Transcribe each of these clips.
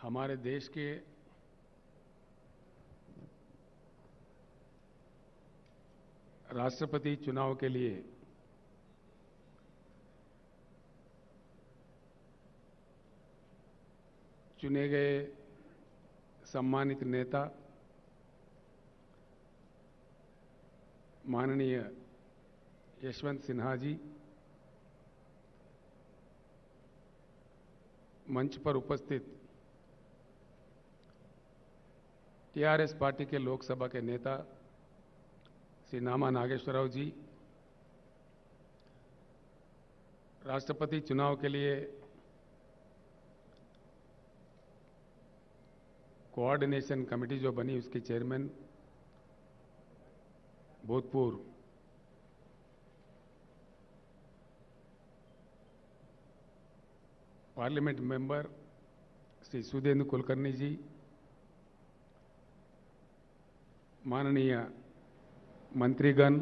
हमारे देश के राष्ट्रपति चुनाव के लिए चुने गए सम्मानित नेता माननीय यशवंत सिन्हा जी, मंच पर उपस्थित टीआरएस पार्टी के लोकसभा के नेता श्री नामा नागेश्वरराव जी, राष्ट्रपति चुनाव के लिए कोऑर्डिनेशन कमेटी जो बनी उसके चेयरमैन भूतपूर्व पार्लियामेंट मेंबर श्री सुधींद्र कुलकर्णी जी, माननीय मंत्रीगण,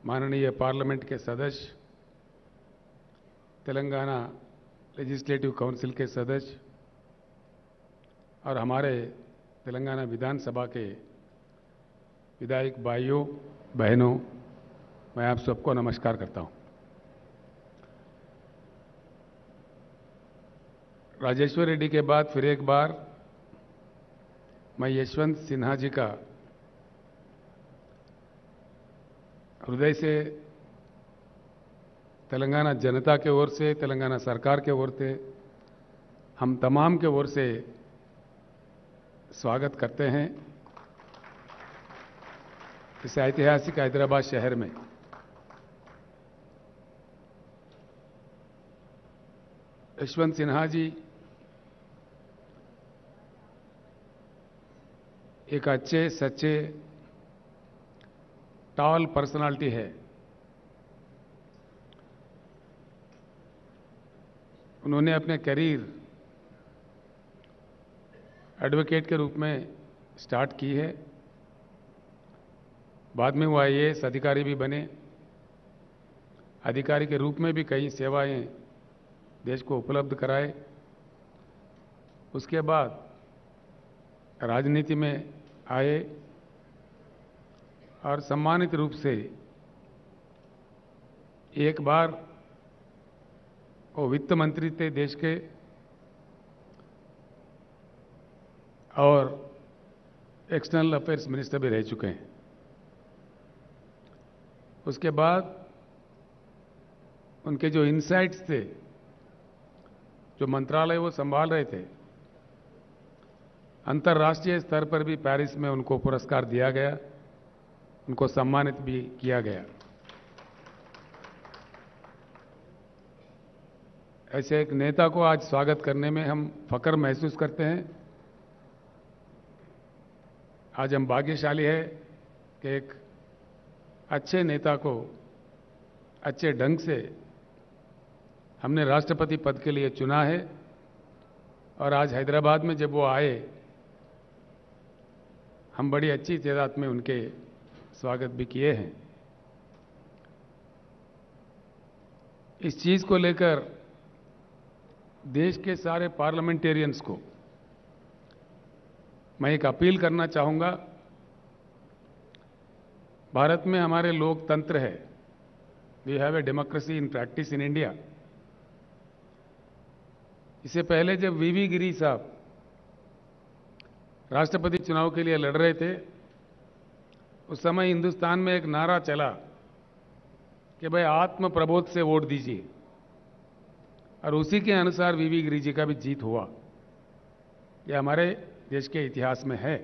माननीय पार्लियामेंट के सदस्य, तेलंगाना लेजिस्लेटिव काउंसिल के सदस्य और हमारे तेलंगाना विधानसभा के विधायक भाइयों बहनों, मैं आप सबको नमस्कार करता हूं। राजेश्वर रेड्डी के बाद फिर एक बार मैं यशवंत सिन्हा जी का हृदय से तेलंगाना जनता के ओर से, तेलंगाना सरकार के ओर से, हम तमाम के ओर से स्वागत करते हैं इस ऐतिहासिक हैदराबाद शहर में। यशवंत सिन्हा जी एक अच्छे सच्चे टॉल पर्सनालिटी है। उन्होंने अपने करियर एडवोकेट के रूप में स्टार्ट की है, बाद में वो आईएएस अधिकारी भी बने, अधिकारी के रूप में भी कई सेवाएं देश को उपलब्ध कराए। उसके बाद राजनीति में आए और सम्मानित रूप से एक बार वो वित्त मंत्री थे देश के और एक्सटर्नल अफेयर्स मिनिस्टर भी रह चुके हैं। उसके बाद उनके जो इनसाइट्स थे, जो मंत्रालय वो संभाल रहे थे, अंतर्राष्ट्रीय स्तर पर भी पेरिस में उनको पुरस्कार दिया गया, उनको सम्मानित भी किया गया। ऐसे एक नेता को आज स्वागत करने में हम फख्र महसूस करते हैं। आज हम भाग्यशाली है कि एक अच्छे नेता को अच्छे ढंग से हमने राष्ट्रपति पद के लिए चुना है और आज हैदराबाद में जब वो आए, हम बड़ी अच्छी तादाद में उनके स्वागत भी किए हैं। इस चीज को लेकर देश के सारे पार्लियामेंटेरियंस को मैं एक अपील करना चाहूंगा। भारत में हमारे लोकतंत्र है, we have a democracy in practice in India. इससे पहले जब वीवी गिरी साहब राष्ट्रपति चुनाव के लिए लड़ रहे थे, उस समय हिंदुस्तान में एक नारा चला कि भाई आत्म प्रबोध से वोट दीजिए, और उसी के अनुसार वीवी गिरी जी का भी जीत हुआ। यह हमारे देश के इतिहास में है।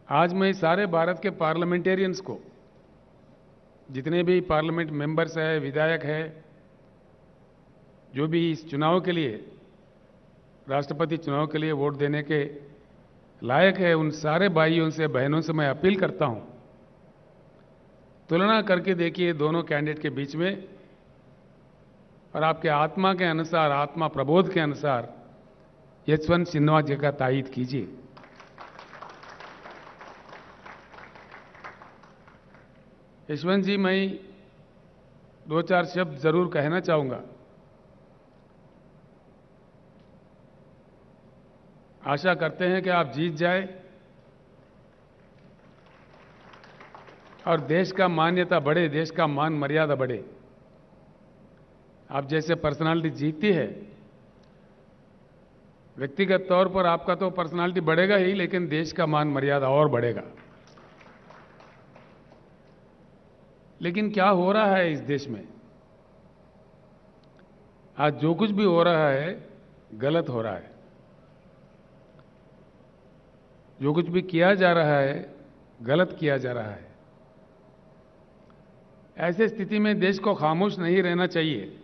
आज मैं सारे भारत के पार्लियामेंटेरियंस को, जितने भी पार्लियामेंट मेंबर्स हैं, विधायक हैं, जो भी इस चुनाव के लिए, राष्ट्रपति चुनाव के लिए वोट देने के लायक है, उन सारे भाइयों से बहनों से मैं अपील करता हूं, तुलना करके देखिए दोनों कैंडिडेट के बीच में और आपके आत्मा के अनुसार, आत्मा प्रबोध के अनुसार यशवंत सिन्हा जी का तायीद कीजिए। यशवंत जी, मैं दो चार शब्द जरूर कहना चाहूंगा। आशा करते हैं कि आप जीत जाए और देश का मान्यता बढ़े, देश का मान मर्यादा बढ़े। आप जैसे पर्सनालिटी जीतती है, व्यक्तिगत तौर पर आपका तो पर्सनालिटी बढ़ेगा ही, लेकिन देश का मान मर्यादा और बढ़ेगा। लेकिन क्या हो रहा है इस देश में? आज जो कुछ भी हो रहा है गलत हो रहा है। जो कुछ भी किया जा रहा है गलत किया जा रहा है। ऐसे स्थिति में देश को खामोश नहीं रहना चाहिए,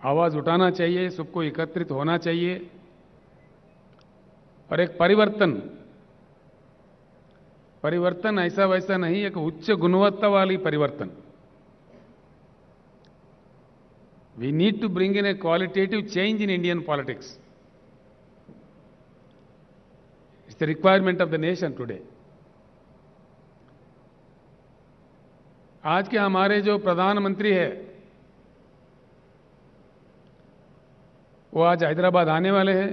आवाज उठाना चाहिए, सबको एकत्रित होना चाहिए और एक परिवर्तन ऐसा वैसा नहीं, एक उच्च गुणवत्ता वाली परिवर्तन। We need to bring in a qualitative change in Indian politics. It's the requirement of the nation today. आज के हमारे जो प्रधानमंत्री है वो आज हैदराबाद आने वाले हैं,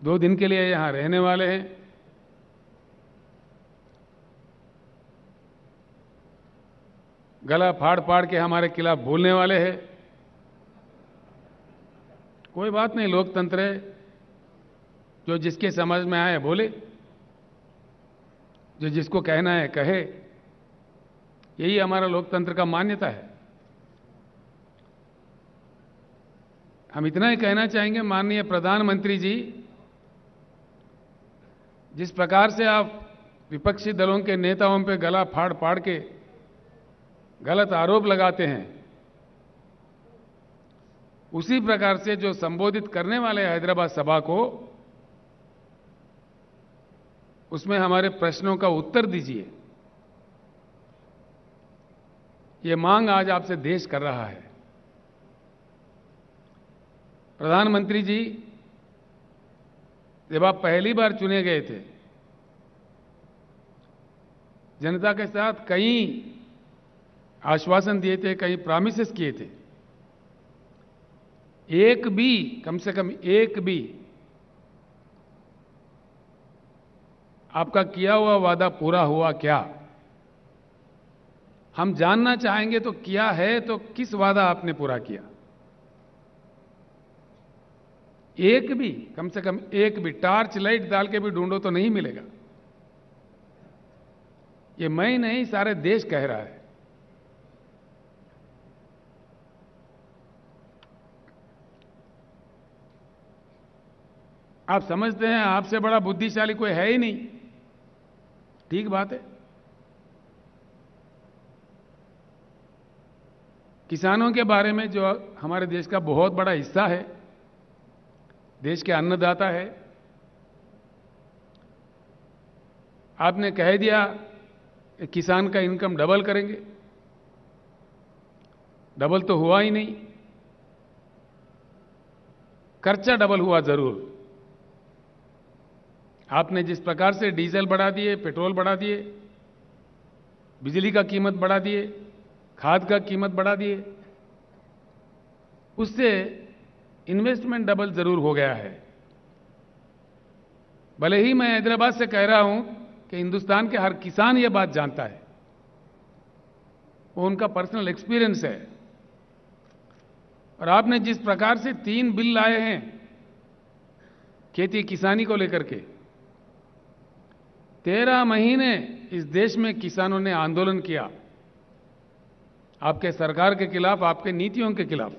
2 दिन के लिए यहां रहने वाले हैं। गला फाड़ फाड़ के हमारे खिलाफ बोलने वाले हैं। कोई बात नहीं, लोकतंत्र है, जो जिसके समझ में आए बोले, जो जिसको कहना है कहे। यही हमारा लोकतंत्र का मान्यता है। हम इतना ही कहना चाहेंगे, माननीय प्रधानमंत्री जी, जिस प्रकार से आप विपक्षी दलों के नेताओं पे गला फाड़ फाड़ के गलत आरोप लगाते हैं, उसी प्रकार से जो संबोधित करने वाले हैदराबाद सभा को, उसमें हमारे प्रश्नों का उत्तर दीजिए। ये मांग आज आपसे देश कर रहा है। प्रधानमंत्री जी, जब आप पहली बार चुने गए थे, जनता के साथ कई आश्वासन दिए थे, कई प्रॉमिसेस किए थे। एक भी, कम से कम एक भी आपका किया हुआ वादा पूरा हुआ क्या? हम जानना चाहेंगे तो किया है तो किस वादा आपने पूरा किया? एक भी, कम से कम एक भी टार्च लाइट डाल के भी ढूंढो तो नहीं मिलेगा। ये मैं नहीं, सारे देश कह रहा है। आप समझते हैं आपसे बड़ा बुद्धिशाली कोई है ही नहीं। ठीक बात है। किसानों के बारे में, जो हमारे देश का बहुत बड़ा हिस्सा है, देश के अन्नदाता है, आपने कह दिया कि किसान का इनकम डबल करेंगे। डबल तो हुआ ही नहीं, खर्चा डबल हुआ जरूर। आपने जिस प्रकार से डीजल बढ़ा दिए, पेट्रोल बढ़ा दिए, बिजली का कीमत बढ़ा दिए, खाद का कीमत बढ़ा दिए, उससे इन्वेस्टमेंट डबल जरूर हो गया है। भले ही मैं हैदराबाद से कह रहा हूं कि हिंदुस्तान के हर किसान ये बात जानता है, वो उनका पर्सनल एक्सपीरियंस है। और आपने जिस प्रकार से 3 बिल लाए हैं खेती किसानी को लेकर के, 13 महीने इस देश में किसानों ने आंदोलन किया, आपके सरकार के खिलाफ, आपके नीतियों के खिलाफ।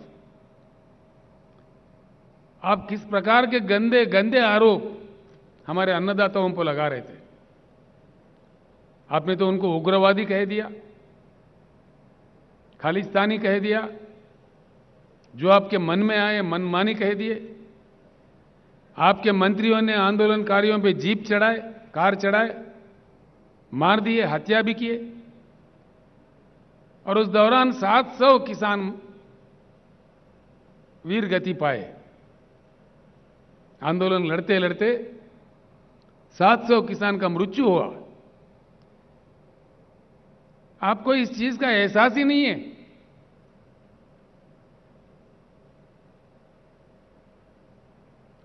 आप किस प्रकार के गंदे गंदे आरोप हमारे अन्नदाताओं पर लगा रहे थे। आपने तो उनको उग्रवादी कह दिया, खालिस्तानी कह दिया, जो आपके मन में आए मनमानी कह दिए। आपके मंत्रियों ने आंदोलनकारियों पे जीप चढ़ाए, कार चढ़ाए, मार दिए, हत्या भी किए। और उस दौरान 700 किसान वीर गति पाए। आंदोलन लड़ते लड़ते 700 किसान का मृत्यु हुआ। आपको इस चीज का एहसास ही नहीं है।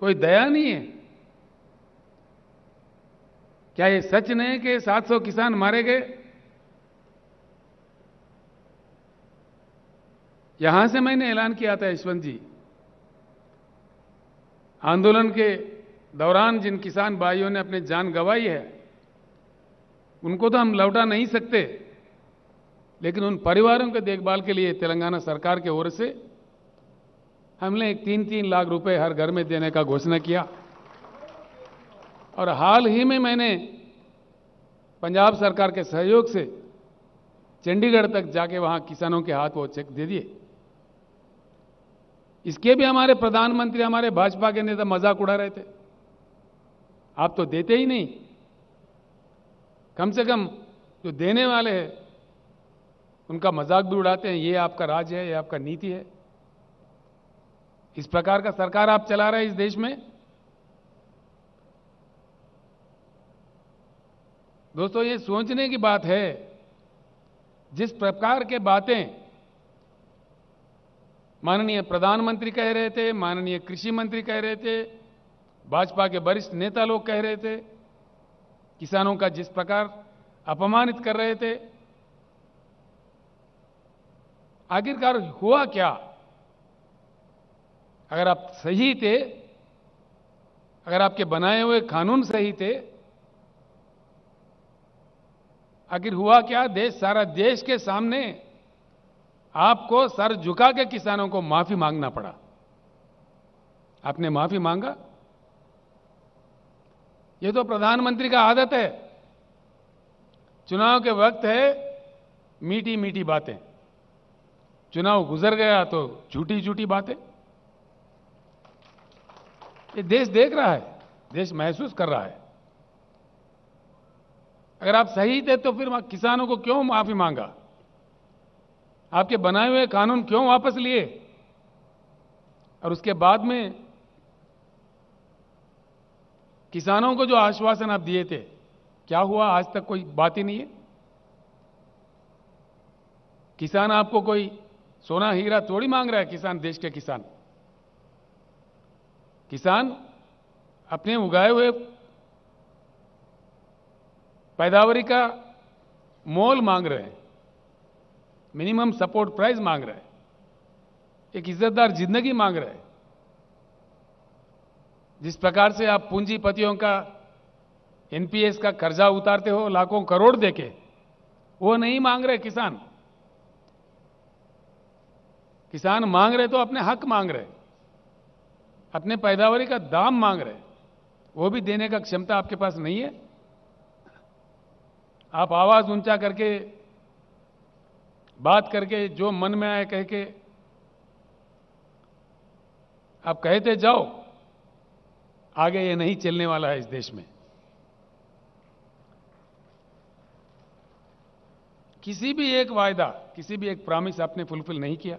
कोई दया नहीं है? क्या ये सच नहीं कि 700 किसान मारे गए? यहां से मैंने ऐलान किया था, यशवंत जी, आंदोलन के दौरान जिन किसान भाइयों ने अपनी जान गंवाई है उनको तो हम लौटा नहीं सकते, लेकिन उन परिवारों के देखभाल के लिए तेलंगाना सरकार की ओर से हमने 3-3 लाख रुपए हर घर में देने का घोषणा किया। और हाल ही में मैंने पंजाब सरकार के सहयोग से चंडीगढ़ तक जाके वहां किसानों के हाथ वो चेक दे दिए। इसके भी हमारे प्रधानमंत्री, हमारे भाजपा के नेता मजाक उड़ा रहे थे, आप तो देते ही नहीं। कम से कम जो देने वाले हैं उनका मजाक भी उड़ाते हैं, ये आपका राज है, ये आपका नीति है। इस प्रकार का सरकार आप चला रहे हैं इस देश में। दोस्तों, ये सोचने की बात है, जिस प्रकार के बातें माननीय प्रधानमंत्री कह रहे थे, माननीय कृषि मंत्री कह रहे थे, भाजपा के वरिष्ठ नेता लोग कह रहे थे, किसानों का जिस प्रकार अपमानित कर रहे थे, आखिरकार हुआ क्या? अगर आप सही थे, अगर आपके बनाए हुए कानून सही थे, आखिर हुआ क्या? सारा देश के सामने आपको सर झुका के किसानों को माफी मांगना पड़ा। आपने माफी मांगा? ये तो प्रधानमंत्री का आदत है। चुनाव के वक्त है मीठी मीठी बातें, चुनाव गुजर गया तो झूठी झूठी बातें। ये देश देख रहा है, देश महसूस कर रहा है। अगर आप सही थे तो फिर किसानों को क्यों माफी मांगा? आपके बनाए हुए कानून क्यों वापस लिए? और उसके बाद में किसानों को जो आश्वासन आप दिए थे, क्या हुआ? आज तक कोई बात ही नहीं है। किसान आपको कोई सोना हीरा थोड़ी मांग रहा है। किसान, देश के किसान, किसान अपने उगाए हुए पैदावारी का मोल मांग रहे हैं, मिनिमम सपोर्ट प्राइस मांग रहे हैं, एक इज्जतदार जिंदगी मांग रहे हैं। जिस प्रकार से आप पूंजीपतियों का एनपीएस का कर्जा उतारते हो लाखों करोड़ देके, वो नहीं मांग रहे किसान। किसान मांग रहे तो अपने हक मांग रहे, अपने पैदावारी का दाम मांग रहे, वो भी देने का क्षमता आपके पास नहीं है। आप आवाज ऊंचा करके, बात करके, जो मन में आए कह के आप कहते जाओ, आगे ये नहीं चलने वाला है इस देश में। किसी भी एक वायदा, किसी भी एक प्रॉमिस आपने फुलफिल नहीं किया।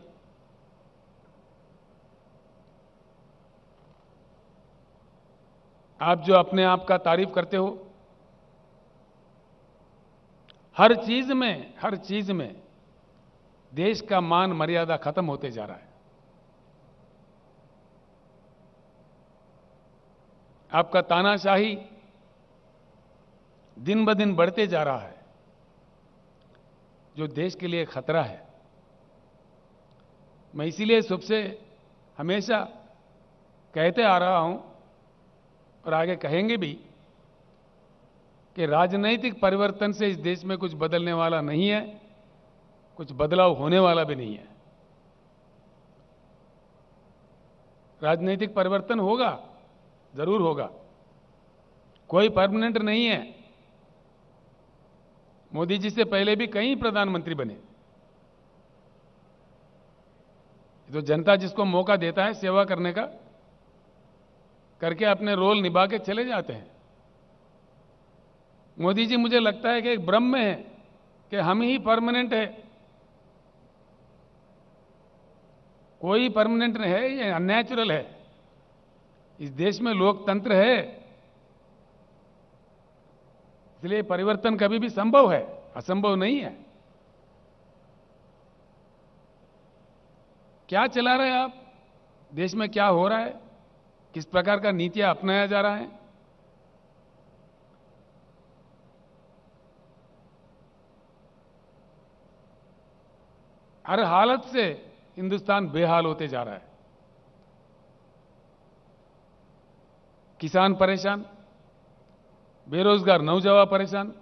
आप जो अपने आप का तारीफ करते हो, हर चीज में देश का मान मर्यादा खत्म होते जा रहा है। आपका तानाशाही दिन ब दिन बढ़ते जा रहा है, जो देश के लिए खतरा है। मैं इसीलिए सबसे हमेशा कहते आ रहा हूं और आगे कहेंगे भी कि राजनीतिक परिवर्तन से इस देश में कुछ बदलने वाला नहीं है, कुछ बदलाव होने वाला भी नहीं है। राजनीतिक परिवर्तन होगा, जरूर होगा, कोई परमानेंट नहीं है। मोदी जी से पहले भी कई प्रधानमंत्री बने। तो जनता जिसको मौका देता है सेवा करने का, करके अपने रोल निभा के चले जाते हैं। मोदी जी, मुझे लगता है कि एक भ्रम में है कि हम ही परमानेंट है। कोई परमानेंट नहीं है, ये अननेचुरल है। इस देश में लोकतंत्र है, इसलिए परिवर्तन कभी भी संभव है, असंभव नहीं है। क्या चला रहे हैं आप? देश में क्या हो रहा है? किस प्रकार का नीतियां अपनाया जा रहा है। हर हालत से हिंदुस्तान बेहाल होते जा रहा है। किसान परेशान, बेरोजगार नौजवान परेशान,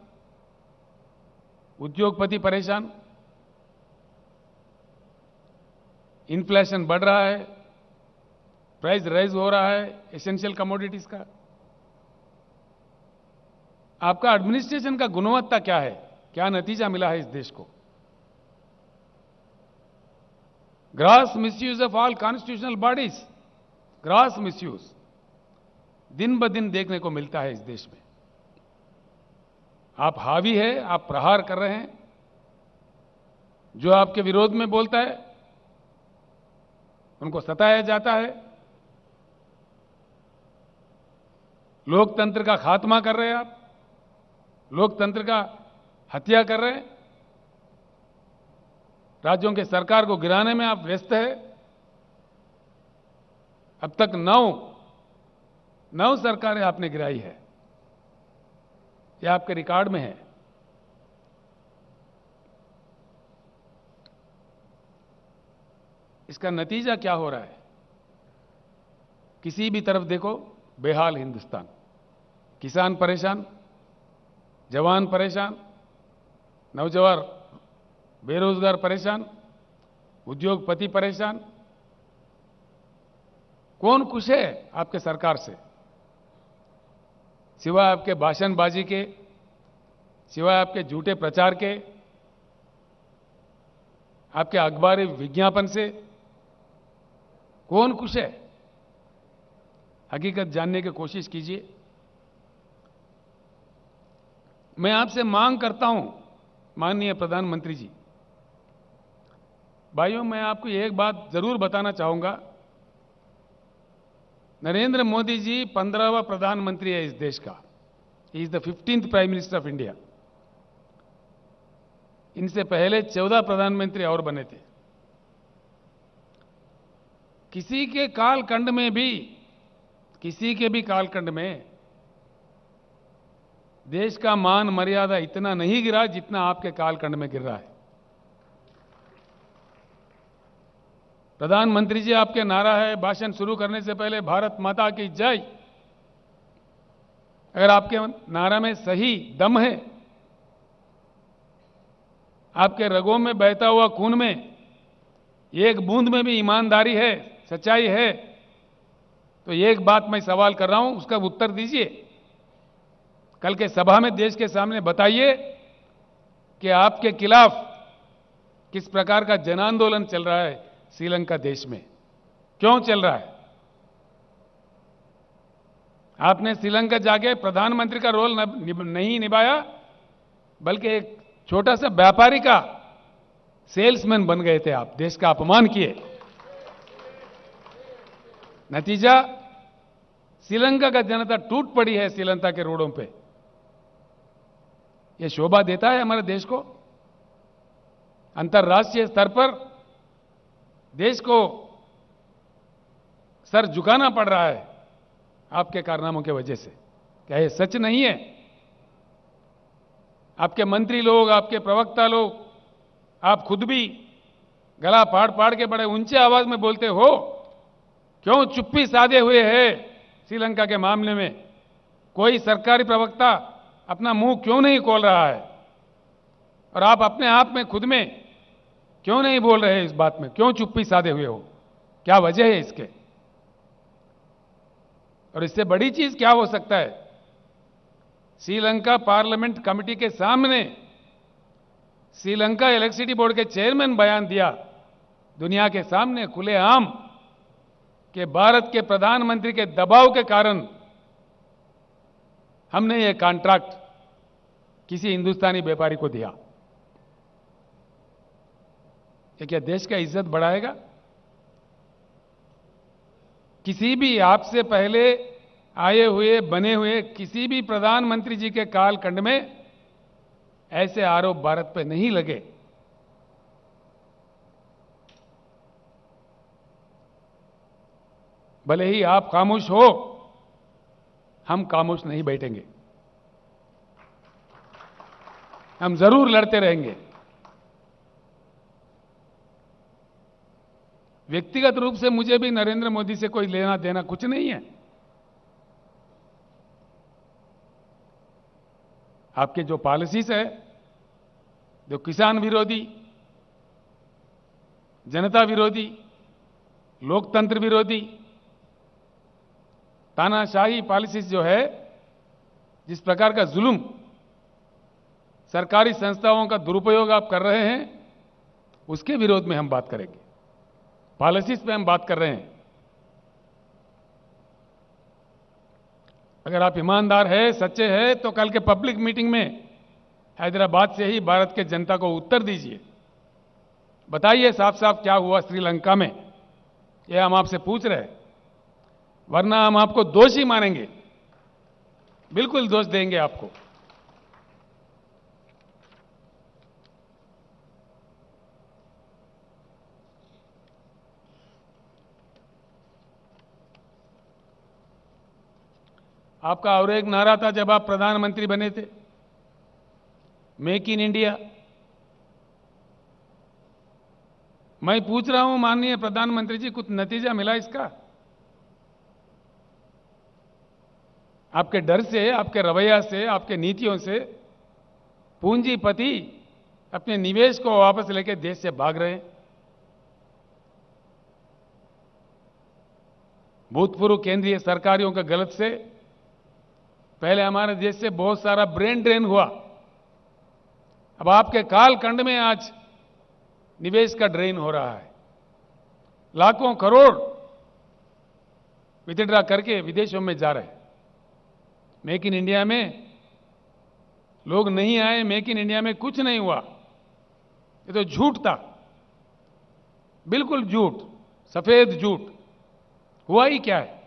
उद्योगपति परेशान, इन्फ्लेशन बढ़ रहा है, प्राइस राइज हो रहा है एसेंशियल कमोडिटीज का। आपका एडमिनिस्ट्रेशन का गुणवत्ता क्या है, क्या नतीजा मिला है इस देश को। Gross misuse of all constitutional bodies, gross misuse दिन ब दिन देखने को मिलता है इस देश में। आप हावी है, आप प्रहार कर रहे हैं। जो आपके विरोध में बोलता है उनको सताया जाता है। लोकतंत्र का खात्मा कर रहे हैं आप, लोकतंत्र का हत्या कर रहे हैं। राज्यों के सरकार को गिराने में आप व्यस्त है। अब तक नौ सरकारें आपने गिराई है, यह आपके रिकॉर्ड में है। इसका नतीजा क्या हो रहा है। किसी भी तरफ देखो बेहाल हिंदुस्तान। किसान परेशान, जवान परेशान, नौजवान बेरोजगार परेशान, उद्योगपति परेशान। कौन खुश है आपके सरकार से, सिवाय आपके भाषणबाजी के, सिवाय आपके झूठे प्रचार के, आपके अखबारी विज्ञापन से कौन खुश है। हकीकत जानने की कोशिश कीजिए। मैं आपसे मांग करता हूं माननीय प्रधानमंत्री जी, भाइयों मैं आपको एक बात जरूर बताना चाहूंगा। नरेंद्र मोदी जी 15वां प्रधानमंत्री है इस देश का। He is the 15th prime minister of India. इनसे पहले 14 प्रधानमंत्री और बने थे। किसी के कालखंड में भी, किसी के भी कालखंड में देश का मान मर्यादा इतना नहीं गिरा जितना आपके कालखंड में गिर रहा है। प्रधानमंत्री जी आपके नारा है भाषण शुरू करने से पहले भारत माता की जय। अगर आपके नारा में सही दम है, आपके रगों में बहता हुआ खून में एक बूंद में भी ईमानदारी है, सच्चाई है, तो एक बात मैं सवाल कर रहा हूं, उसका उत्तर दीजिए। कल के सभा में देश के सामने बताइए कि आपके खिलाफ किस प्रकार का जन आंदोलन चल रहा है श्रीलंका देश में, क्यों चल रहा है। आपने श्रीलंका जाके प्रधानमंत्री का रोल नहीं निभाया, बल्कि एक छोटा सा व्यापारी का सेल्समैन बन गए थे आप, देश का अपमान किए। नतीजा श्रीलंका का जनता टूट पड़ी है श्रीलंका के रोडों पे। यह शोभा देता है हमारे देश को। अंतर्राष्ट्रीय स्तर पर देश को सर झुकाना पड़ रहा है आपके कारनामों की वजह से। क्या यह सच नहीं है। आपके मंत्री लोग, आपके प्रवक्ता लोग, आप खुद भी गला फाड़ फाड़ के बड़े ऊंचे आवाज में बोलते हो, क्यों चुप्पी साधे हुए है श्रीलंका के मामले में। कोई सरकारी प्रवक्ता अपना मुंह क्यों नहीं खोल रहा है, और आप अपने आप में खुद में क्यों नहीं बोल रहे इस बात में, क्यों चुप्पी साधे हुए हो, क्या वजह है इसके। और इससे बड़ी चीज क्या हो सकता है। श्रीलंका पार्लियामेंट कमेटी के सामने श्रीलंका इलेक्ट्रिसिटी बोर्ड के चेयरमैन बयान दिया दुनिया के सामने खुलेआम कि भारत के प्रधानमंत्री के दबाव के कारण हमने ये कॉन्ट्रैक्ट किसी हिंदुस्तानी व्यापारी को दिया। ये क्या देश का इज्जत बढ़ाएगा। किसी भी आपसे पहले आए हुए बने हुए किसी भी प्रधानमंत्री जी के कालखंड में ऐसे आरोप भारत पर नहीं लगे। भले ही आप खामोश हो, हम खामोश नहीं बैठेंगे। हम जरूर लड़ते रहेंगे। व्यक्तिगत रूप से मुझे भी नरेंद्र मोदी से कोई लेना देना कुछ नहीं है। आपके जो पॉलिसीज है, जो किसान विरोधी, जनता विरोधी, लोकतंत्र विरोधी, तानाशाही पॉलिसीज जो है, जिस प्रकार का जुल्म, सरकारी संस्थाओं का दुरुपयोग आप कर रहे हैं, उसके विरोध में हम बात करेंगे। पॉलिसीज पे हम बात कर रहे हैं। अगर आप ईमानदार है, सच्चे हैं, तो कल के पब्लिक मीटिंग में हैदराबाद से ही भारत के जनता को उत्तर दीजिए। बताइए साफ साफ क्या हुआ श्रीलंका में, यह हम आपसे पूछ रहे हैं। वरना हम आपको दोषी मानेंगे, बिल्कुल दोष देंगे आपको। आपका और एक नारा था जब आप प्रधानमंत्री बने थे, मेक इन इंडिया। मैं पूछ रहा हूं माननीय प्रधानमंत्री जी, कुछ नतीजा मिला इसका? आपके डर से, आपके रवैया से, आपके नीतियों से पूंजीपति अपने निवेश को वापस लेकर देश से भाग रहे हैं। भूतपूर्व केंद्रीय सरकारों के गलत से पहले हमारे देश से बहुत सारा ब्रेन ड्रेन हुआ। अब आपके कालखंड में आज निवेश का ड्रेन हो रहा है। लाखों करोड़ विथड्रा करके विदेशों में जा रहे हैं। मेक इन इंडिया में लोग नहीं आए, मेक इन इंडिया में कुछ नहीं हुआ। ये तो झूठ था, बिल्कुल झूठ, सफेद झूठ। हुआ ही क्या है?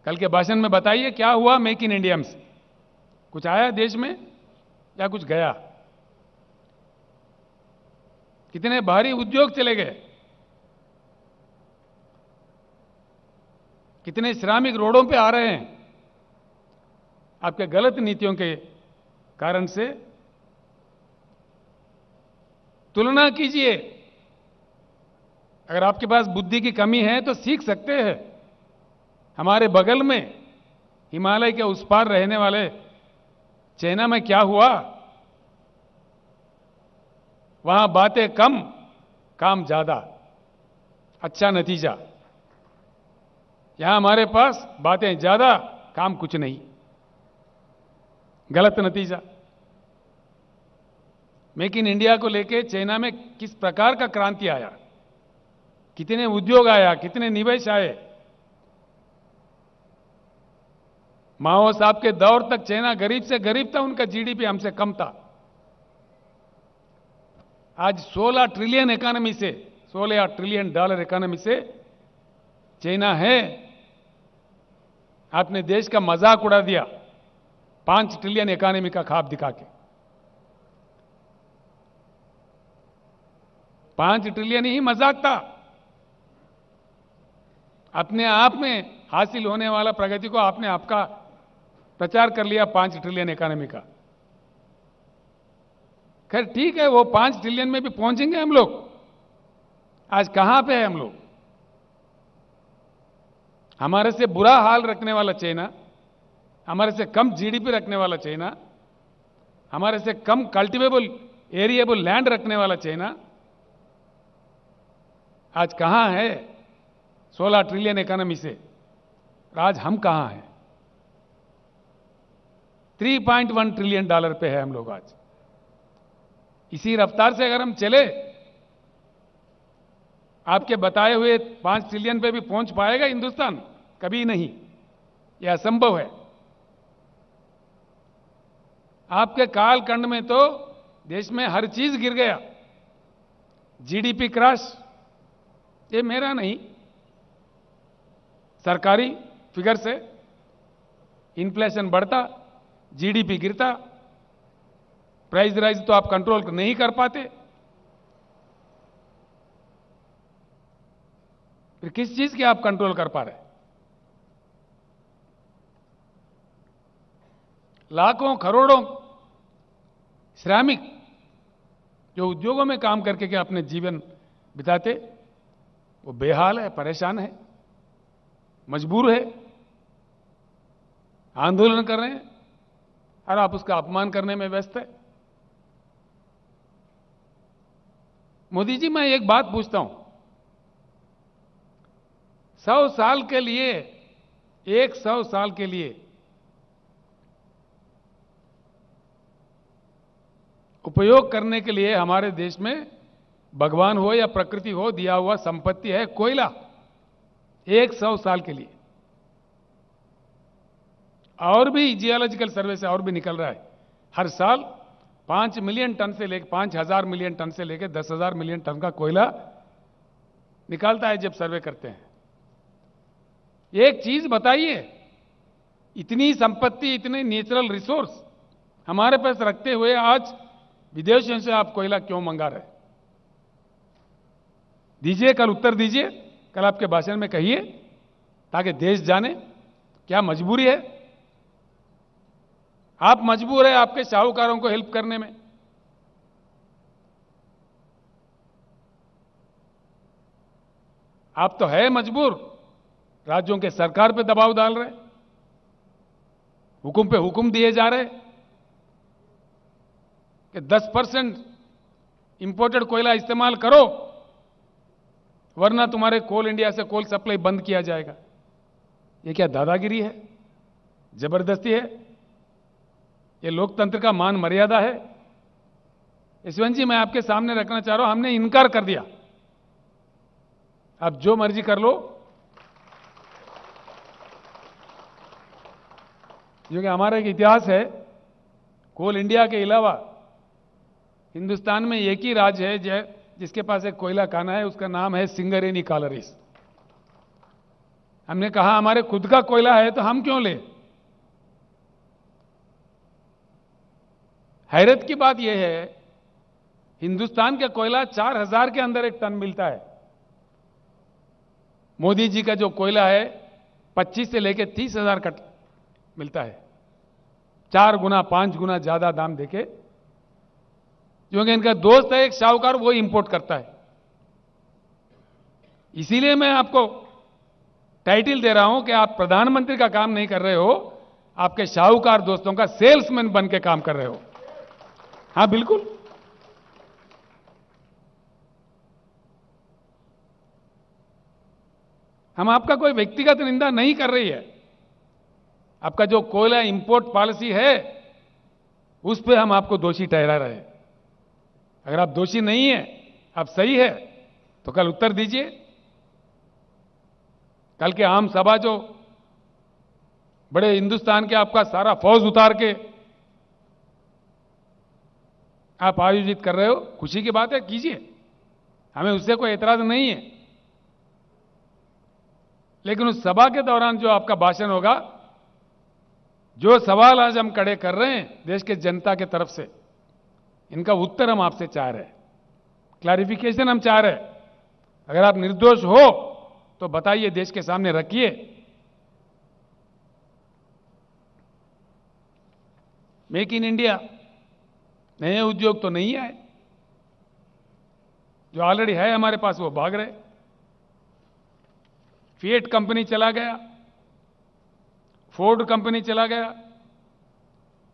कल के भाषण में बताइए क्या हुआ मेक इन इंडिया से? कुछ आया देश में या कुछ गया? कितने भारी उद्योग चले गए, कितने श्रमिक रोडों पे आ रहे हैं आपके गलत नीतियों के कारण से। तुलना कीजिए। अगर आपके पास बुद्धि की कमी है तो सीख सकते हैं। हमारे बगल में हिमालय के उस पार रहने वाले चाइना में क्या हुआ? वहां बातें कम, काम ज्यादा, अच्छा नतीजा। यहां हमारे पास बातें ज्यादा, काम कुछ नहीं, गलत नतीजा। मेक इन इंडिया को लेके चाइना में किस प्रकार का क्रांति आया, कितने उद्योग आया, कितने निवेश आए। माओ साहब के दौर तक चाइना गरीब से गरीब था, उनका जीडीपी हमसे कम था। आज 16 ट्रिलियन इकोनॉमी से, $16 ट्रिलियन इकोनॉमी से चाइना है। आपने देश का मजाक उड़ा दिया 5 ट्रिलियन इकोनॉमी का ख्वाब दिखा के। 5 ट्रिलियन ही मजाक था। अपने आप में हासिल होने वाला प्रगति को आपने आपका प्रचार कर लिया 5 ट्रिलियन इकोनॉमी का। खैर ठीक है, वो 5 ट्रिलियन में भी पहुंचेंगे हम लोग। आज कहां पे है हम लोग? हमारे से बुरा हाल रखने वाला चाइना, हमारे से कम जीडीपी रखने वाला चाइना, हमारे से कम कल्टीवेबल एरिएबल लैंड रखने वाला चाइना आज कहां है? 16 ट्रिलियन इकोनॉमी से आज हम कहां हैं? $3.1 ट्रिलियन पे है हम लोग आज। इसी रफ्तार से अगर हम चले, आपके बताए हुए 5 ट्रिलियन पे भी पहुंच पाएगा हिंदुस्तान? कभी नहीं, यह असंभव है। आपके कालखंड में तो देश में हर चीज गिर गया। जीडीपी क्रैश, ये मेरा नहीं, सरकारी फिगर से इन्फ्लेशन बढ़ता, जीडीपी गिरता, प्राइस राइज तो आप कंट्रोल नहीं कर पाते। फिर किस चीज के आप कंट्रोल कर पा रहे? लाखों करोड़ों श्रमिक जो उद्योगों में काम करके के अपने जीवन बिताते, वो बेहाल है, परेशान है, मजबूर है, आंदोलन कर रहे हैं, और आप उसका अपमान करने में व्यस्त है। मोदी जी, मैं एक बात पूछता हूं, 100 साल के लिए, 100 साल के लिए उपयोग करने के लिए हमारे देश में भगवान हो या प्रकृति हो, दिया हुआ संपत्ति है कोयला। 100 साल के लिए। और भी जियोलॉजिकल सर्वे से और भी निकल रहा है, हर साल 5 मिलियन टन से लेकर 5,000 मिलियन टन से लेकर 10,000 मिलियन टन का कोयला निकालता है जब सर्वे करते हैं। एक चीज बताइए, इतनी संपत्ति, इतने नेचुरल रिसोर्स हमारे पास रखते हुए आज विदेशों से आप कोयला क्यों मंगा रहे? दीजिए, कल उत्तर दीजिए, कल आपके भाषण में कहिए, ताकि देश जाने क्या मजबूरी है। आप मजबूर है आपके साहूकारों को हेल्प करने में। आप तो है मजबूर, राज्यों के सरकार पे दबाव डाल रहे, हुकुम पे हुकुम दिए जा रहे कि 10% इंपोर्टेड कोयला इस्तेमाल करो, वरना तुम्हारे कोल इंडिया से कोल सप्लाई बंद किया जाएगा। ये क्या दादागिरी है? जबरदस्ती है? ये लोकतंत्र का मान मर्यादा है? यशवंत जी, मैं आपके सामने रखना चाह रहा हूं, हमने इनकार कर दिया। आप जो मर्जी कर लो, क्योंकि हमारा एक इतिहास है, कोल इंडिया के अलावा हिंदुस्तान में एक ही राज्य है जिसके पास एक कोयला खाना है, उसका नाम है सिंगरेनी कालरीज। हमने कहा हमारे खुद का कोयला है तो हम क्यों ले? हैरत की बात यह है, हिंदुस्तान का कोयला 4,000 के अंदर एक टन मिलता है। मोदी जी का जो कोयला है 25 से लेकर 30,000 का मिलता है, 4 गुना 5 गुना ज्यादा दाम देके, क्योंकि इनका दोस्त है एक साहूकार, वो इंपोर्ट करता है। इसीलिए मैं आपको टाइटल दे रहा हूं कि आप प्रधानमंत्री का काम नहीं कर रहे हो, आपके साहूकार दोस्तों का सेल्समैन बन के काम कर रहे हो। हां, बिल्कुल। हम आपका कोई व्यक्तिगत निंदा नहीं कर रही है, आपका जो कोयला इंपोर्ट पॉलिसी है उस पे हम आपको दोषी ठहरा रहे हैं। अगर आप दोषी नहीं है, आप सही है, तो कल उत्तर दीजिए। कल के आम सभा जो बड़े हिंदुस्तान के आपका सारा फौज उतार के आप आयोजित कर रहे हो, खुशी की बात है, कीजिए, हमें उससे कोई एतराज नहीं है। लेकिन उस सभा के दौरान जो आपका भाषण होगा, जो सवाल आज हम खड़े कर रहे हैं देश के जनता के तरफ से, इनका उत्तर हम आपसे चाह रहे हैं, क्लैरिफिकेशन हम चाह रहे हैं। अगर आप निर्दोष हो तो बताइए, देश के सामने रखिए। मेक इन इंडिया, नए उद्योग तो नहीं आए, जो ऑलरेडी है हमारे पास वो भाग रहे। फिएट कंपनी चला गया, फोर्ड कंपनी चला गया,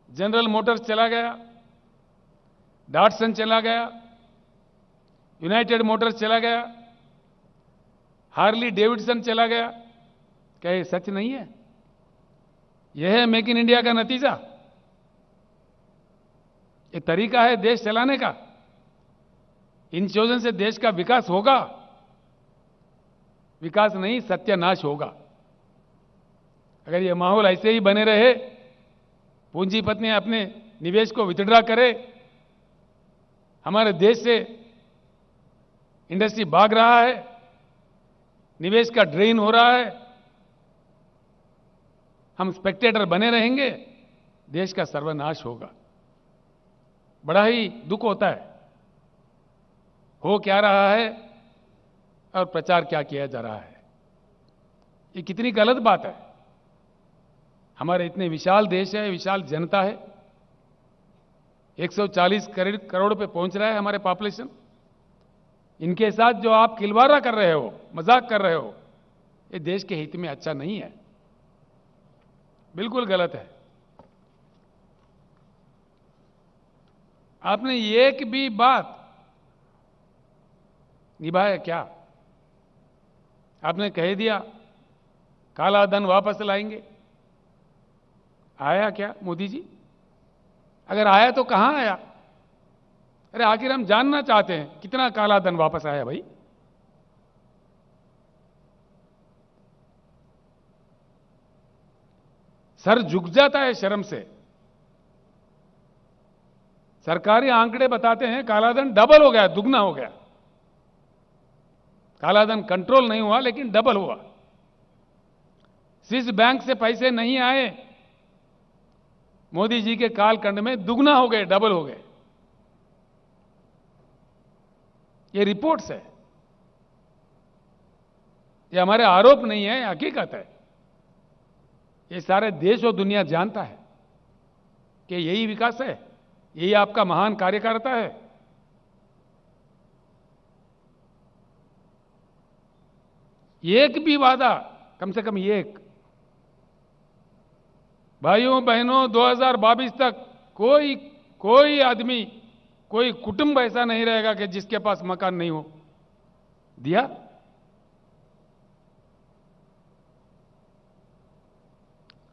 जनरल मोटर्स चला गया, डॉटसन चला गया, यूनाइटेड मोटर्स चला गया, हार्ली डेविडसन चला गया। क्या ये सच नहीं है? यह है मेक इन इंडिया का नतीजा? ये तरीका है देश चलाने का? इन चीजों से देश का विकास होगा? विकास नहीं, सत्यानाश होगा। अगर ये माहौल ऐसे ही बने रहे, पूंजीपति अपने निवेश को विथड्रॉ करे, हमारे देश से इंडस्ट्री भाग रहा है, निवेश का ड्रेन हो रहा है, हम स्पेक्टेटर बने रहेंगे, देश का सर्वनाश होगा। बड़ा ही दुख होता है। हो क्या रहा है और प्रचार क्या किया जा रहा है। ये कितनी गलत बात है। हमारे इतने विशाल देश है, विशाल जनता है, 140 करोड़ पे पहुंच रहा है हमारे पॉपुलेशन। इनके साथ जो आप खिलवाड़ा कर रहे हो, मजाक कर रहे हो, ये देश के हित में अच्छा नहीं है, बिल्कुल गलत है। आपने एक भी बात निभाया क्या? आपने कह दिया काला धन वापस लाएंगे, आया क्या मोदी जी? अगर आया तो कहां आया? अरे आखिर हम जानना चाहते हैं कितना काला धन वापस आया भाई। सर झुक जाता है शर्म से। सरकारी आंकड़े बताते हैं कालाधन डबल हो गया, दुगना हो गया। कालाधन कंट्रोल नहीं हुआ लेकिन डबल हुआ। स्विस बैंक से पैसे नहीं आए, मोदी जी के कालखंड में दुगना हो गए, डबल हो गए। ये रिपोर्ट्स है, ये हमारे आरोप नहीं है, हकीकत है। ये सारे देश और दुनिया जानता है कि यही विकास है, यही आपका महान कार्यकर्ता है। एक भी वादा, कम से कम एक, भाइयों बहनों 2022 तक कोई आदमी, कोई कुटुंब ऐसा नहीं रहेगा कि जिसके पास मकान नहीं हो। दिया?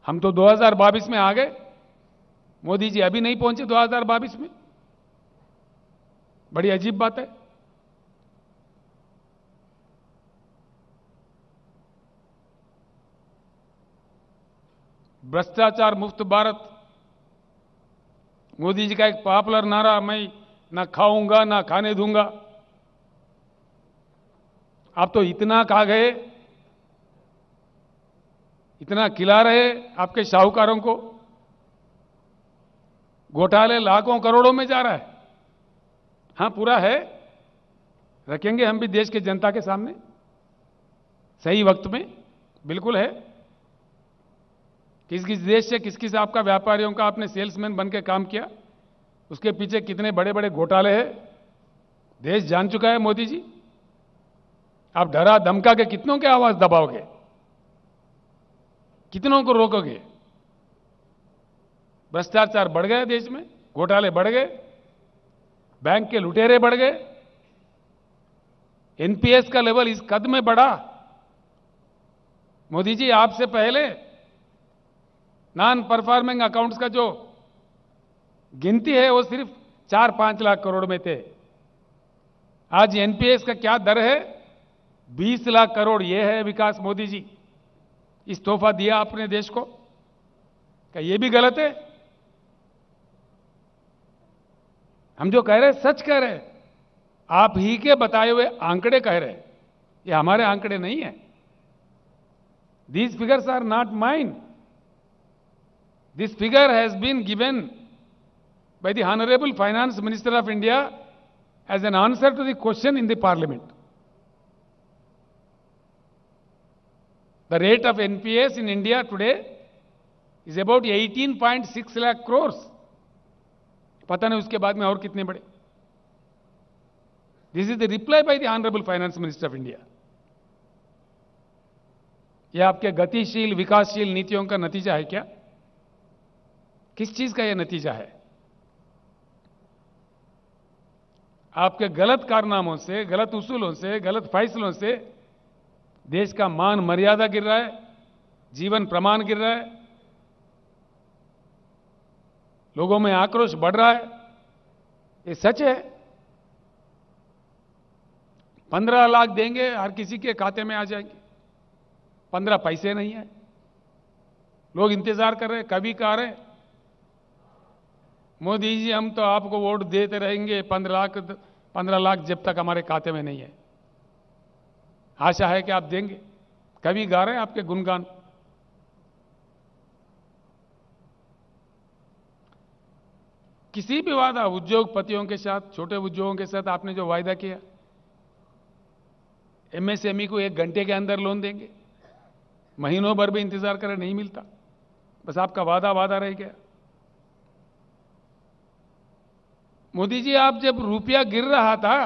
हम तो 2022 में आ गए, मोदी जी अभी नहीं पहुंचे 2022 में। बड़ी अजीब बात है। भ्रष्टाचार मुक्त भारत, मोदी जी का एक पॉपुलर नारा, मैं ना खाऊंगा ना खाने दूंगा। आप तो इतना खा गए, इतना खिला रहे आपके साहूकारों को, घोटाले लाखों करोड़ों में जा रहा है। हां पूरा है, रखेंगे हम भी देश के जनता के सामने सही वक्त में, बिल्कुल है। किस किस देश से, किस किस आपका व्यापारियों का आपने सेल्समैन बन के काम किया, उसके पीछे कितने बड़े बड़े घोटाले हैं, देश जान चुका है मोदी जी। आप डरा धमका के कितनों की आवाज दबाओगे, कितनों को रोकोगे? भ्रष्टाचार बढ़ गया देश में, घोटाले बढ़ गए, बैंक के लुटेरे बढ़ गए, एनपीएस का लेवल इस कद में बढ़ा। मोदी जी आपसे पहले नॉन परफॉर्मिंग अकाउंट्स का जो गिनती है वो सिर्फ 4-5 लाख करोड़ में थे। आज एनपीएस का क्या दर है? 20 लाख करोड़। ये है विकास मोदी जी। इस तोहफा दिया आपने देश को, क्या ये भी गलत है? हम जो कह रहे हैं सच कह रहे हैं, आप ही के बताए हुए आंकड़े कह रहे हैं, ये हमारे आंकड़े नहीं है। These figures are not mine. This figure has been given by the Honorable Finance Minister of India as an answer to the question in the Parliament. The rate of NPS in India today is about 18.6 lakh crores. पता नहीं उसके बाद में और कितने बड़े। This is the reply by the Honorable Finance Minister of India. यह आपके गतिशील विकासशील नीतियों का नतीजा है क्या? किस चीज का यह नतीजा है? आपके गलत कारनामों से, गलत उसूलों से, गलत फैसलों से देश का मान मर्यादा गिर रहा है, जीवन प्रमाण गिर रहा है, लोगों में आक्रोश बढ़ रहा है। ये सच है। 15 लाख देंगे, हर किसी के खाते में आ जाएंगे। 15 पैसे नहीं है, लोग इंतजार कर रहे हैं, कभी कह रहे मोदी जी हम तो आपको वोट देते रहेंगे 15 लाख जब तक हमारे खाते में नहीं है। आशा है कि आप देंगे, कभी गा रहे हैं आपके गुणगान। किसी भी वादा, उद्योगपतियों के साथ, छोटे उद्योगों के साथ आपने जो वायदा किया, एमएसएमई को 1 घंटे के अंदर लोन देंगे, महीनों भर भी इंतजार करें, नहीं मिलता। बस आपका वादा वादा रह गया। मोदी जी, आप जब रुपया गिर रहा था,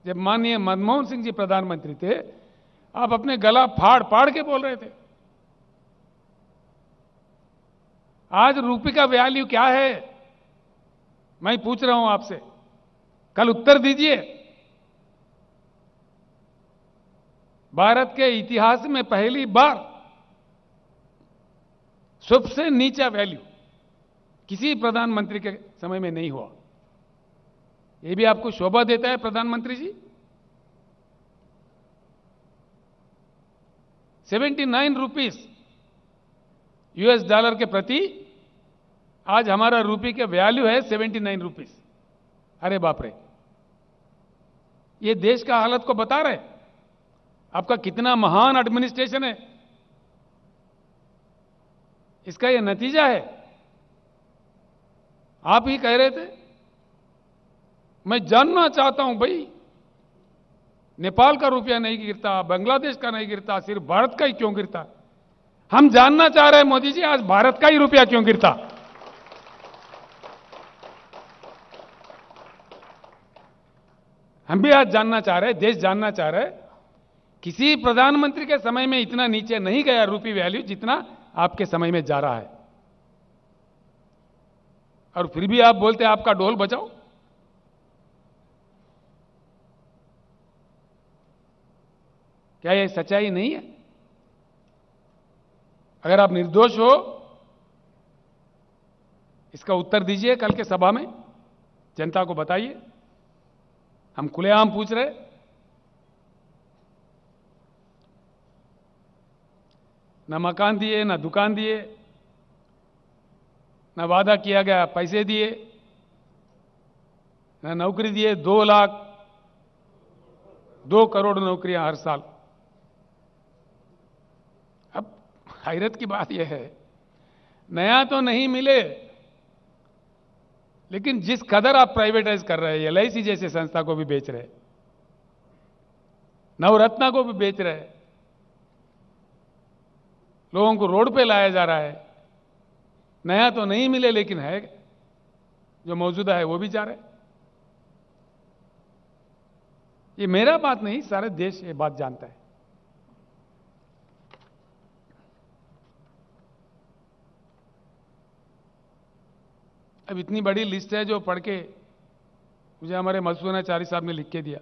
जब माननीय मनमोहन सिंह जी प्रधानमंत्री थे, आप अपने गला फाड़ फाड़ के बोल रहे थे। आज रुपये का वैल्यू क्या है, मैं पूछ रहा हूं आपसे, कल उत्तर दीजिए। भारत के इतिहास में पहली बार सबसे नीचा वैल्यू किसी प्रधानमंत्री के समय में नहीं हुआ। यह भी आपको शोभा देता है प्रधानमंत्री जी? 79 रुपीस यूएस डॉलर के प्रति आज हमारा रुपये का वैल्यू है 79 रुपीस। अरे बाप रे, ये देश का हालत को बता रहे, आपका कितना महान एडमिनिस्ट्रेशन है, इसका ये नतीजा है। आप ही कह रहे थे, मैं जानना चाहता हूं भाई, नेपाल का रुपया नहीं गिरता, बांग्लादेश का नहीं गिरता, सिर्फ भारत का ही क्यों गिरता? हम जानना चाह रहे हैं मोदी जी, आज भारत का ही रुपया क्यों गिरता? हम भी आज जानना चाह रहे हैं, देश जानना चाह रहे हैं। किसी प्रधानमंत्री के समय में इतना नीचे नहीं गया रुपये वैल्यू जितना आपके समय में जा रहा है। और फिर भी आप बोलते हैं आपका ढोल बजाओ। क्या यह सच्चाई नहीं है? अगर आप निर्दोष हो, इसका उत्तर दीजिए कल के सभा में, जनता को बताइए। हम खुलेआम पूछ रहे। न मकान दिए, न दुकान दिए, न वादा किया गया पैसे दिए, न नौकरी दिए। 2 लाख 2 करोड़ नौकरियां हर साल। अब हैरत की बात यह है, नया तो नहीं मिले, लेकिन जिस कदर आप प्राइवेटाइज कर रहे हैं, एलआईसी जैसे संस्था को भी बेच रहे, नवरत्ना को भी बेच रहे, लोगों को रोड पे लाया जा रहा है। नया तो नहीं मिले, लेकिन है जो मौजूदा है वो भी जा रहा है। ये मेरा बात नहीं, सारे देश ये बात जानता है। अब इतनी बड़ी लिस्ट है जो पढ़ के मुझे हमारे मधुसूदनाचार्य साहब ने लिख के दिया।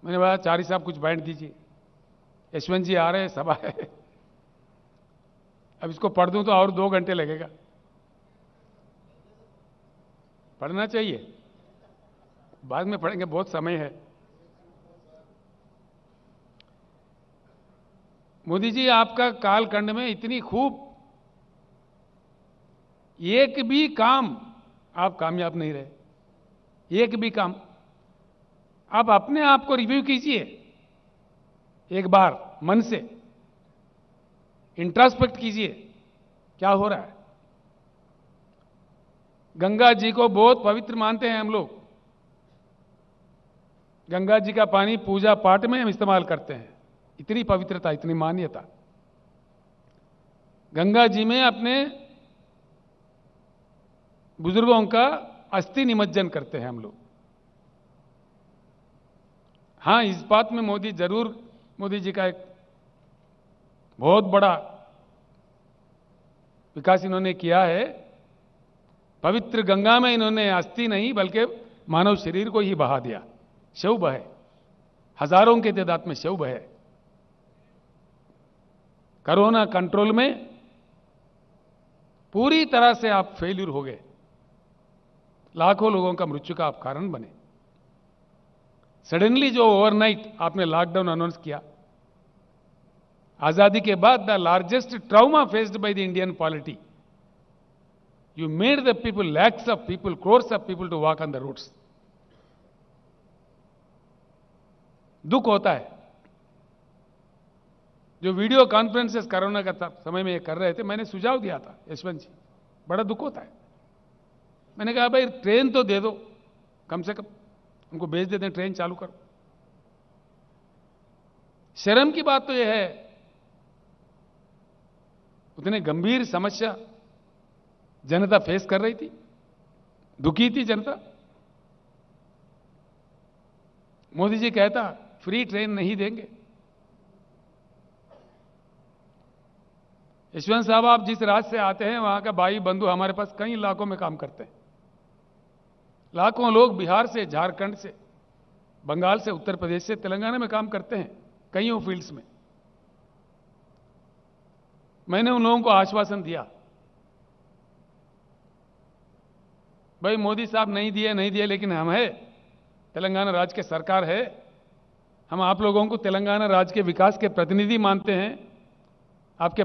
मैंने बोला, चारी साहब कुछ बांट दीजिए, यशवंत जी आ रहे हैं, सभा है। अब इसको पढ़ दूं तो और 2 घंटे लगेगा। पढ़ना चाहिए, बाद में पढ़ेंगे, बहुत समय है। मोदी जी, आपका कालखंड में इतनी खूब, एक भी काम आप कामयाब नहीं रहे। एक भी काम। आप अपने आप को रिव्यू कीजिए एक बार, मन से इंट्रोस्पेक्ट कीजिए, क्या हो रहा है। गंगा जी को बहुत पवित्र मानते हैं हम लोग। गंगा जी का पानी पूजा पाठ में हम इस्तेमाल करते हैं। इतनी पवित्रता, इतनी मान्यता। गंगा जी में अपने बुजुर्गों का अस्थि निमज्जन करते हैं हम लोग। हां, इस बात में मोदी जी का एक बहुत बड़ा विकास इन्होंने किया है। पवित्र गंगा में इन्होंने अस्थि नहीं बल्कि मानव शरीर को ही बहा दिया। शव बहे, हजारों के तादाद में शव बहे। कोरोना कंट्रोल में पूरी तरह से आप फेल्यूर हो गए। लाखों लोगों का मृत्यु का आप कारण बने। सडनली जो ओवरनाइट आपने लॉकडाउन अनाउंस किया, आजादी के बाद the largest trauma faced by the Indian polity, you made the people, lakhs of people, crores of people to walk on the roads. दुख होता है। जो वीडियो कॉन्फ्रेंसेस कोरोना का समय में ये कर रहे थे, मैंने सुझाव दिया था, यशवंत जी, बड़ा दुख होता है। मैंने कहा भाई ट्रेन तो दे दो, कम से कम उनको भेज देते हैं, ट्रेन चालू करो। शर्म की बात तो यह है, उतने गंभीर समस्या जनता फेस कर रही थी, दुखी थी जनता। मोदी जी कहता फ्री ट्रेन नहीं देंगे। यशवंत साहब, आप जिस राज्य से आते हैं वहां का भाई बंधु हमारे पास कई इलाकों में काम करते हैं। लाखों लोग बिहार से, झारखंड से, बंगाल से, उत्तर प्रदेश से, तेलंगाना में काम करते हैं, कईयों फील्ड्स में। मैंने उन लोगों को आश्वासन दिया, भाई मोदी साहब नहीं दिए, लेकिन हम है, तेलंगाना राज्य के सरकार है, हम आप लोगों को तेलंगाना राज्य के विकास के प्रतिनिधि मानते हैं। आपके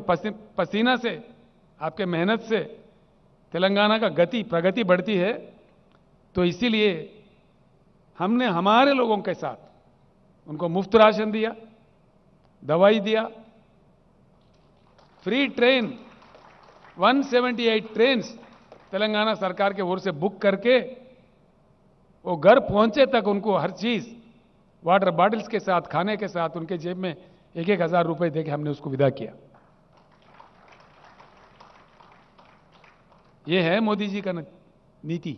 पसीना से, आपके मेहनत से तेलंगाना का प्रगति बढ़ती है, तो इसीलिए हमने हमारे लोगों के साथ उनको मुफ्त राशन दिया, दवाई दिया, फ्री ट्रेन 178 ट्रेन तेलंगाना सरकार के ओर से बुक करके वो घर पहुंचे तक उनको हर चीज, वाटर बॉटल्स के साथ, खाने के साथ, उनके जेब में 1-1 हजार रुपए देके हमने उसको विदा किया। ये है मोदी जी का नीति।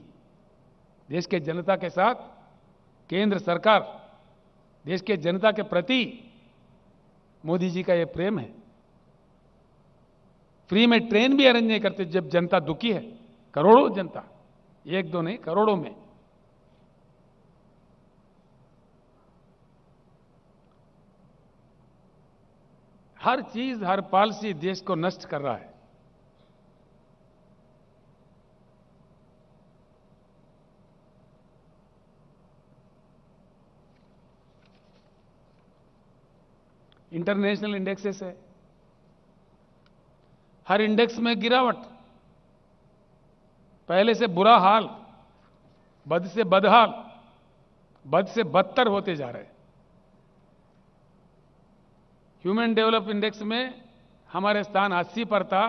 देश के जनता के साथ केंद्र सरकार, देश के जनता के प्रति मोदी जी का ये प्रेम है। फ्री में ट्रेन भी अरेंज नहीं करते जब जनता दुखी है। करोड़ों जनता, एक दो नहीं, करोड़ों में। हर चीज, हर पॉलिसी देश को नष्ट कर रहा है। इंटरनेशनल इंडेक्सेस है, हर इंडेक्स में गिरावट, पहले से बुरा हाल, बद से बदहाल, बद से बदतर होते जा रहे हैं। ह्यूमन डेवलप इंडेक्स में हमारे स्थान 80 पर था,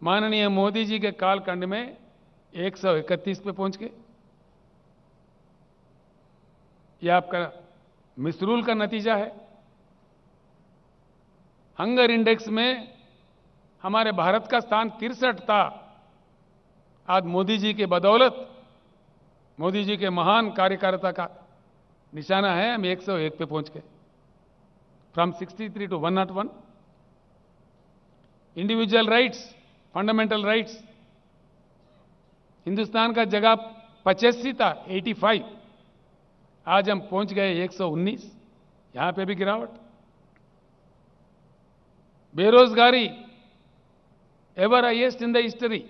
माननीय मोदी जी के कालखंड में 131 पे पहुंच गए। यह आपका मिसरूल का नतीजा है। हंगर इंडेक्स में हमारे भारत का स्थान 63 था, आज मोदी जी की बदौलत, मोदी जी के महान कार्यकारिता का निशाना है, हम 101 पे पहुंच गए, from 63 to 101। Individual rights, fundamental rights, Hindustan का जगह 85 था, 85, आज हम पहुंच गए 119, यहां पे भी गिरावट। बेरोजगारी ever highest in the history.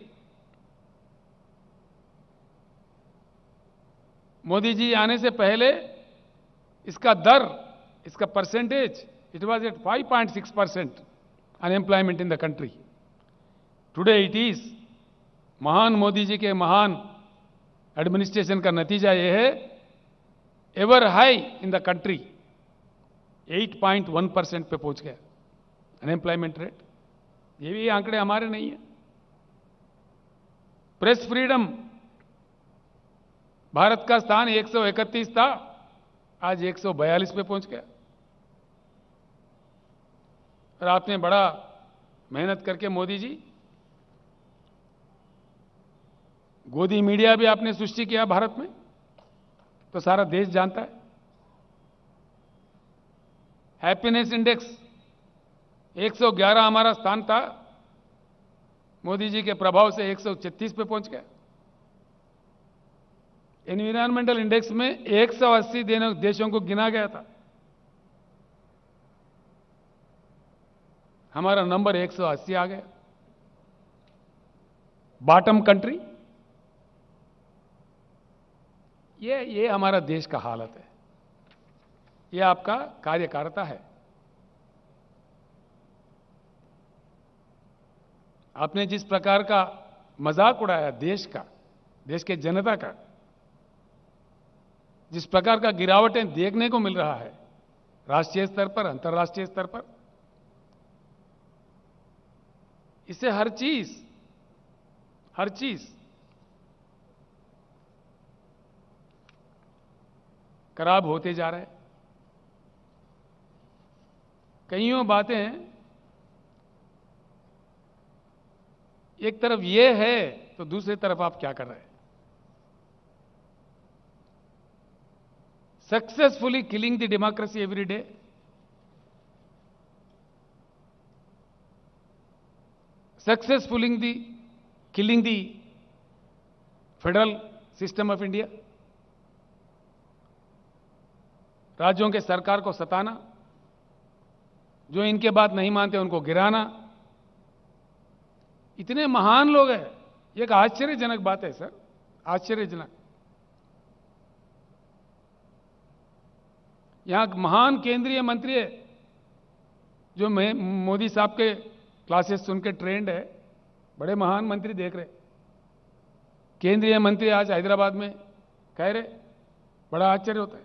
Modi ji आने से पहले इसका दर, इसका percentage, it was at 5.6% unemployment in the country. Today it is, महान मोदी जी के महान एडमिनिस्ट्रेशन का नतीजा यह है, ever high in the country, 8.1% पे पहुंच गया अनएम्प्लॉयमेंट रेट। ये भी आंकड़े हमारे नहीं है। प्रेस फ्रीडम, भारत का स्थान 131 था, आज 142 पे पहुंच गया। और आपने बड़ा मेहनत करके मोदी जी, गोदी मीडिया भी आपने सृष्टि किया भारत में, तो सारा देश जानता है। हैप्पीनेस इंडेक्स 111 हमारा स्थान था, मोदी जी के प्रभाव से 136 पे पहुंच गया। एनवायरमेंटल इंडेक्स में 180 देशों को गिना गया था, हमारा नंबर 180 आ गया। बॉटम कंट्री, ये हमारा देश का हालत है। ये आपका कार्यकारिता है। आपने जिस प्रकार का मजाक उड़ाया देश का, देश के जनता का, जिस प्रकार का गिरावटें देखने को मिल रहा है राष्ट्रीय स्तर पर, अंतर्राष्ट्रीय स्तर पर, इससे हर चीज खराब होते जा रहे हैं। कईयों बातें एक तरफ ये है तो दूसरी तरफ आप क्या कर रहे हैं? Successfully killing the democracy every day, successfully killing the federal system of India, राज्यों के सरकार को सताना, जो इनके बात नहीं मानते उनको गिराना। इतने महान लोग हैं, ये एक आश्चर्यजनक बात है सर, आश्चर्यजनक। यहां महान केंद्रीय मंत्री है जो मोदी साहब के क्लासेस सुन के ट्रेंड है, बड़े महान मंत्री देख रहे, केंद्रीय मंत्री आज हैदराबाद में कह रहे, बड़ा आश्चर्य होता है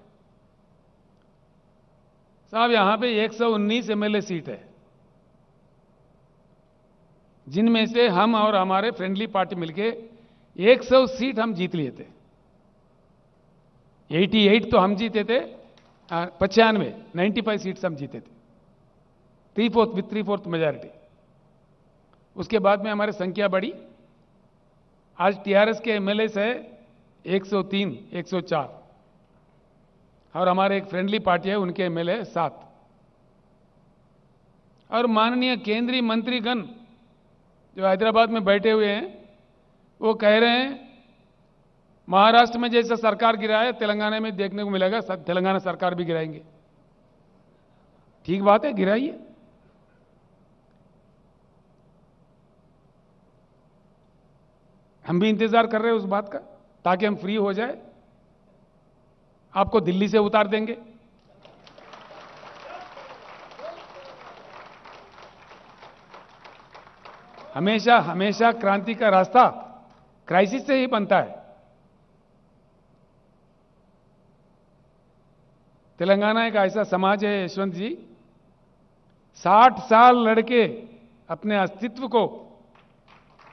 साहब। यहां पे 119 एमएलए सीट है, जिनमें से हम और हमारे फ्रेंडली पार्टी मिलके 100 सीट हम जीत लिए थे। 88 तो हम जीते थे, 95 सीट्स हम जीते थे, 3/4 विथ 3/4 मेजॉरिटी। उसके बाद में हमारी संख्या बढ़ी, आज टीआरएस के एमएलए है 103, 104, और हमारे एक फ्रेंडली पार्टी है उनके एमएलए 7। और माननीय केंद्रीय मंत्रीगण जो हैदराबाद में बैठे हुए हैं वो कह रहे हैं महाराष्ट्र में जैसा सरकार गिरा है तेलंगाना में देखने को मिलेगा, तेलंगाना सरकार भी गिराएंगे। ठीक बात है, गिराइए। हम भी इंतजार कर रहे हैं उस बात का, ताकि हम फ्री हो जाए, आपको दिल्ली से उतार देंगे। हमेशा हमेशा क्रांति का रास्ता क्राइसिस से ही बनता है। तेलंगाना एक ऐसा समाज है यशवंत जी, 60 साल लड़के अपने अस्तित्व को,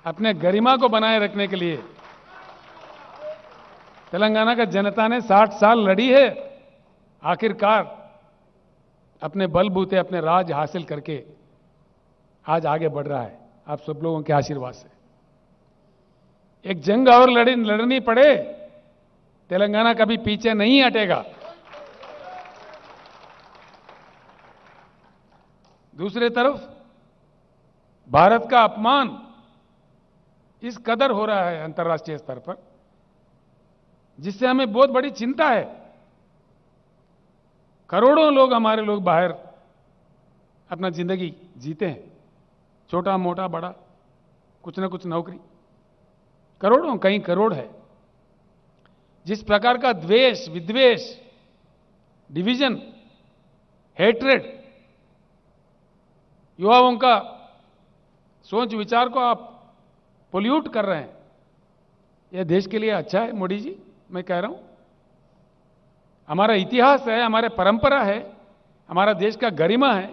अपने गरिमा को बनाए रखने के लिए तेलंगाना का जनता ने 60 साल लड़ी है, आखिरकार अपने बलबूते अपने राज हासिल करके आज आगे बढ़ रहा है, आप सब लोगों के आशीर्वाद से। एक जंग और लड़नी पड़े, तेलंगाना कभी पीछे नहीं हटेगा। दूसरी तरफ भारत का अपमान इस कदर हो रहा है अंतर्राष्ट्रीय स्तर पर, जिससे हमें बहुत बड़ी चिंता है। करोड़ों लोग, हमारे लोग बाहर अपना जिंदगी जीते हैं, छोटा मोटा बड़ा कुछ ना कुछ नौकरी, करोड़ों, कई करोड़ है। जिस प्रकार का द्वेष, विद्वेष, डिवीजन, हेट्रेड, युवाओं का सोच विचार को आप पोल्यूट कर रहे हैं, यह देश के लिए अच्छा है मोदी जी? मैं कह रहा हूं, हमारा इतिहास है, हमारे परंपरा है, हमारा देश का गरिमा है,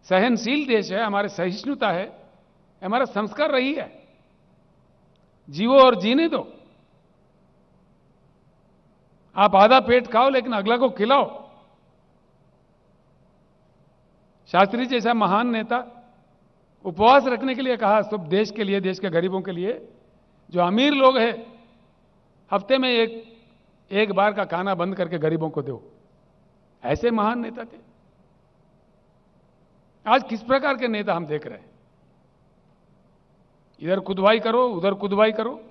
सहनशील देश है, हमारे सहिष्णुता है, हमारा संस्कार रही है। जीवो और जीने दो। आप आधा पेट खाओ लेकिन अगला को खिलाओ। शास्त्री जैसा महान नेता उपवास रखने के लिए कहा, सब देश के लिए, देश के गरीबों के लिए। जो अमीर लोग हैं हफ्ते में एक बार का खाना बंद करके गरीबों को दो, ऐसे महान नेता थे। आज किस प्रकार के नेता हम देख रहे हैं? इधर खुदवाई करो, उधर खुदवाई करो।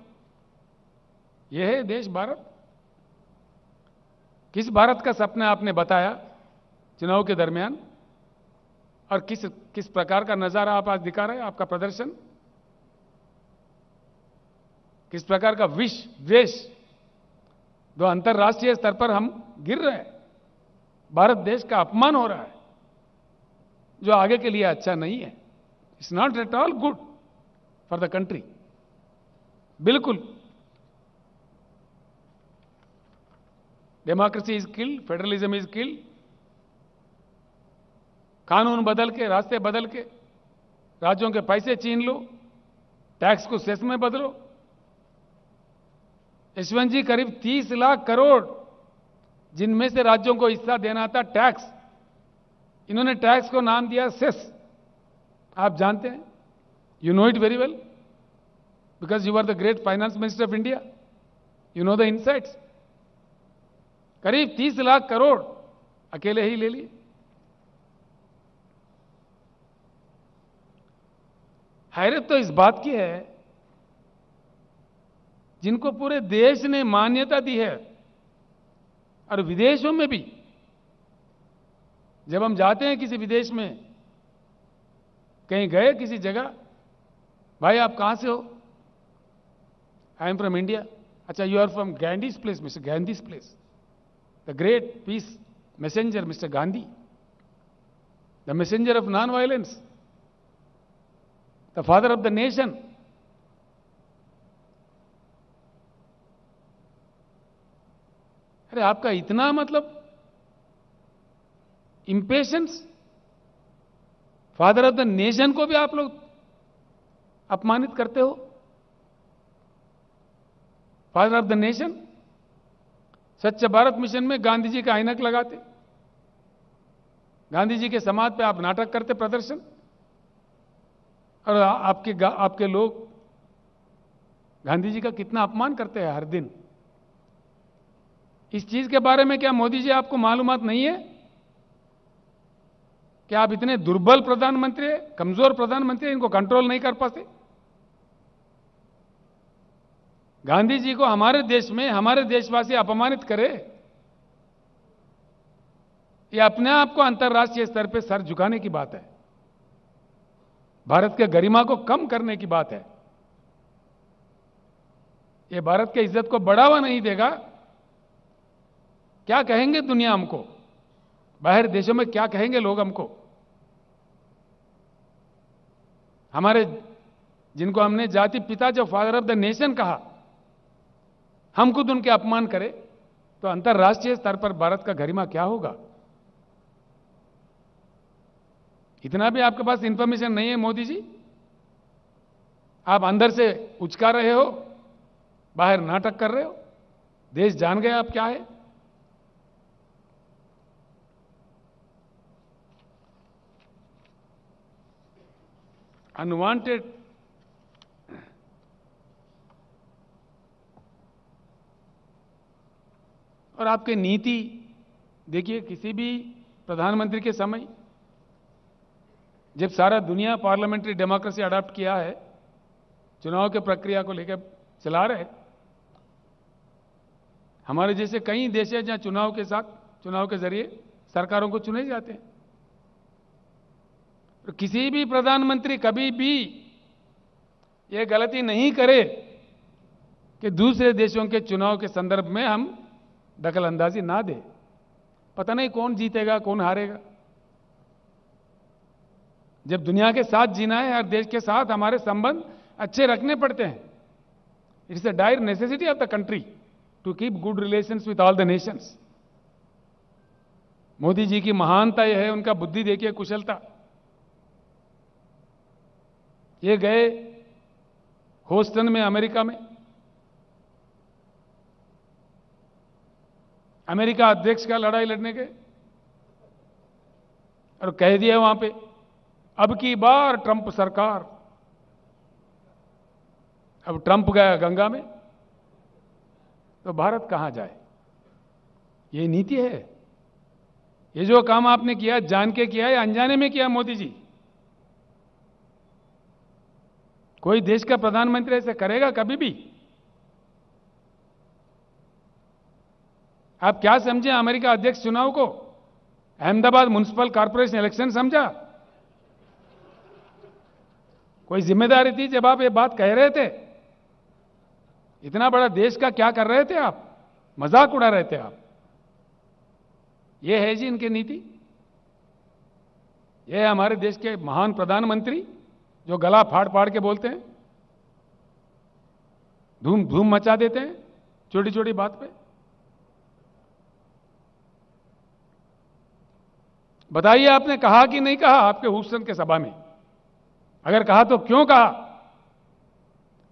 यह है देश भारत। किस भारत का सपना आपने बताया चुनाव के दरमियान, और किस प्रकार का नजारा आप आज दिखा रहे हैं? आपका प्रदर्शन किस प्रकार का विष द्वेष, जो अंतर्राष्ट्रीय स्तर पर हम गिर रहे हैं, भारत देश का अपमान हो रहा है, जो आगे के लिए अच्छा नहीं है। It's not at all good for the country. बिल्कुल। Democracy is killed, federalism is killed. कानून बदल के, रास्ते बदल के, राज्यों के पैसे छीन लो, टैक्स को सेस में बदलो। यशवंत जी, करीब 30 लाख करोड़ जिनमें से राज्यों को हिस्सा देना था टैक्स, इन्होंने टैक्स को नाम दिया सेस। आप जानते हैं, you know it very well because you are the great finance minister of India, you know the insights. करीब 30 लाख करोड़ अकेले ही ले लिए। हैरत तो इस बात की है, जिनको पूरे देश ने मान्यता दी है और विदेशों में भी, जब हम जाते हैं किसी विदेश में, कहीं गए किसी जगह, भाई आप कहां से हो? I am from India. अच्छा, you are from Gandhi's place, mister Gandhi's place, the great peace messenger mister Gandhi, the messenger of non violence, the father of the nation. अरे आपका इतना मतलब impatience, father of the nation को भी आप लोग अपमानित करते हो। फादर ऑफ द नेशन, स्वच्छ भारत मिशन में गांधी जी का ऐनक लगाते, गांधी जी के समाज पे आप नाटक करते, प्रदर्शन, और आपके लोग गांधी जी का कितना अपमान करते हैं हर दिन। इस चीज के बारे में क्या मोदी जी आपको मालूमात नहीं है कि आप इतने दुर्बल प्रधानमंत्री हैं, कमजोर प्रधानमंत्री हैं, इनको कंट्रोल नहीं कर पाते? गांधी जी को हमारे देश में हमारे देशवासी अपमानित करे, ये अपने आप को अंतर्राष्ट्रीय स्तर पे सर झुकाने की बात है, भारत के गरिमा को कम करने की बात है। ये भारत के इज्जत को बढ़ावा नहीं देगा। क्या कहेंगे दुनिया हमको, बाहर देशों में क्या कहेंगे लोग हमको? हमारे, जिनको हमने जाति पिता, जो फादर ऑफ द नेशन कहा, हम खुद उनके अपमान करें तो अंतर्राष्ट्रीय स्तर पर भारत का गरिमा क्या होगा? इतना भी आपके पास इंफॉर्मेशन नहीं है मोदी जी? आप अंदर से उचका रहे हो, बाहर नाटक कर रहे हो। देश जान गए आप क्या है। अनवांटेड और आपके नीति देखिए, किसी भी प्रधानमंत्री के समय जब सारा दुनिया पार्लियामेंट्री डेमोक्रेसी अडॉप्ट किया है, चुनाव के प्रक्रिया को लेकर चला रहे, हमारे जैसे कई देश हैं जहां चुनाव के जरिए सरकारों को चुने जाते हैं। तो किसी भी प्रधानमंत्री कभी भी यह गलती नहीं करे कि दूसरे देशों के चुनाव के संदर्भ में हम दखल अंदाजी ना दे। पता नहीं कौन जीतेगा कौन हारेगा। जब दुनिया के साथ जीना है, हर देश के साथ हमारे संबंध अच्छे रखने पड़ते हैं। It's a dire necessity of the country to keep good relations with all the nations. Modi ji की महानता यह है, उनका बुद्धि देखिए, कुशलता। ये गए ह्यूस्टन में, अमेरिका में, अमेरिका अध्यक्ष का लड़ाई लड़ने गए और कह दिया वहां पे, अब की बार ट्रंप सरकार। अब ट्रंप गया गंगा में, तो भारत कहां जाए? ये नीति है। ये जो काम आपने किया, जान के किया या अनजाने में किया मोदी जी? कोई देश का प्रधानमंत्री ऐसे करेगा कभी भी? आप क्या समझे अमेरिका अध्यक्ष चुनाव को? अहमदाबाद म्युनिसिपल कॉर्पोरेशन इलेक्शन समझा? कोई जिम्मेदारी थी जब आप ये बात कह रहे थे? इतना बड़ा देश का क्या कर रहे थे आप? मजाक उड़ा रहे थे आप। ये है जी इनकी नीति। ये है हमारे देश के महान प्रधानमंत्री जो गला फाड़ फाड़ के बोलते हैं, धूम धूम मचा देते हैं छोटी छोटी बात पे। बताइए, आपने कहा कि नहीं कहा आपके ह्यूस्टन के सभा में? अगर कहा तो क्यों कहा?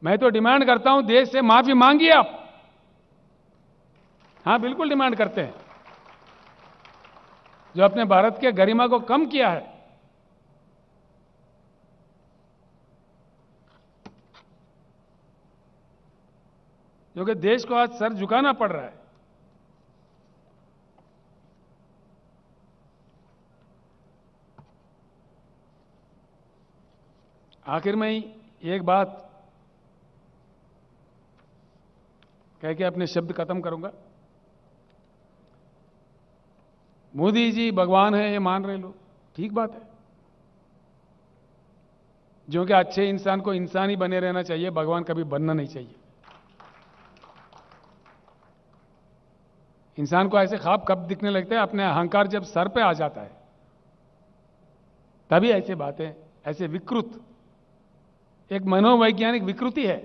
मैं तो डिमांड करता हूं देश से माफी मांगिए आप। हां, बिल्कुल डिमांड करते हैं। जो अपने भारत के गरिमा को कम किया है। क्योंकि देश को आज सर झुकाना पड़ रहा है। आखिर में ही एक बात कह के अपने शब्द खत्म करूंगा। मोदी जी भगवान है ये मान रहे लोग, ठीक बात है। जो कि अच्छे इंसान को इंसान ही बने रहना चाहिए, भगवान कभी बनना नहीं चाहिए। इंसान को ऐसे ख्वाब कब दिखने लगते हैं? अपने अहंकार जब सर पे आ जाता है, तभी ऐसे बातें, ऐसे विकृत, एक मनोवैज्ञानिक विकृति है।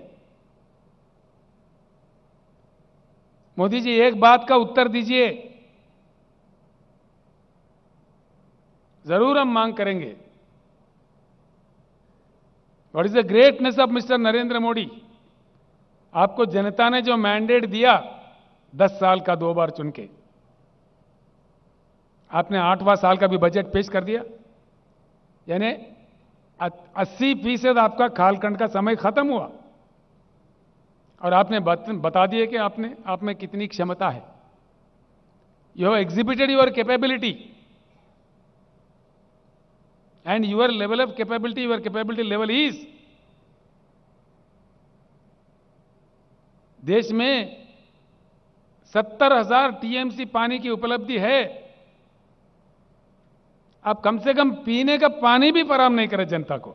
मोदी जी एक बात का उत्तर दीजिए, जरूर हम मांग करेंगे। What is the greatness of mister Narendra Modi? आपको जनता ने जो मैंडेट दिया 10 साल का 2 बार चुन के, आपने 8वां साल का भी बजट पेश कर दिया, यानी 80% आपका कालखंड का समय खत्म हुआ और आपने बता दिए कि आप में कितनी क्षमता है। You have exhibited your capability and your level of capability, your capability level is, देश में 70,000 टीएमसी पानी की उपलब्धि है। आप कम से कम पीने का पानी भी फराहम नहीं करें जनता को।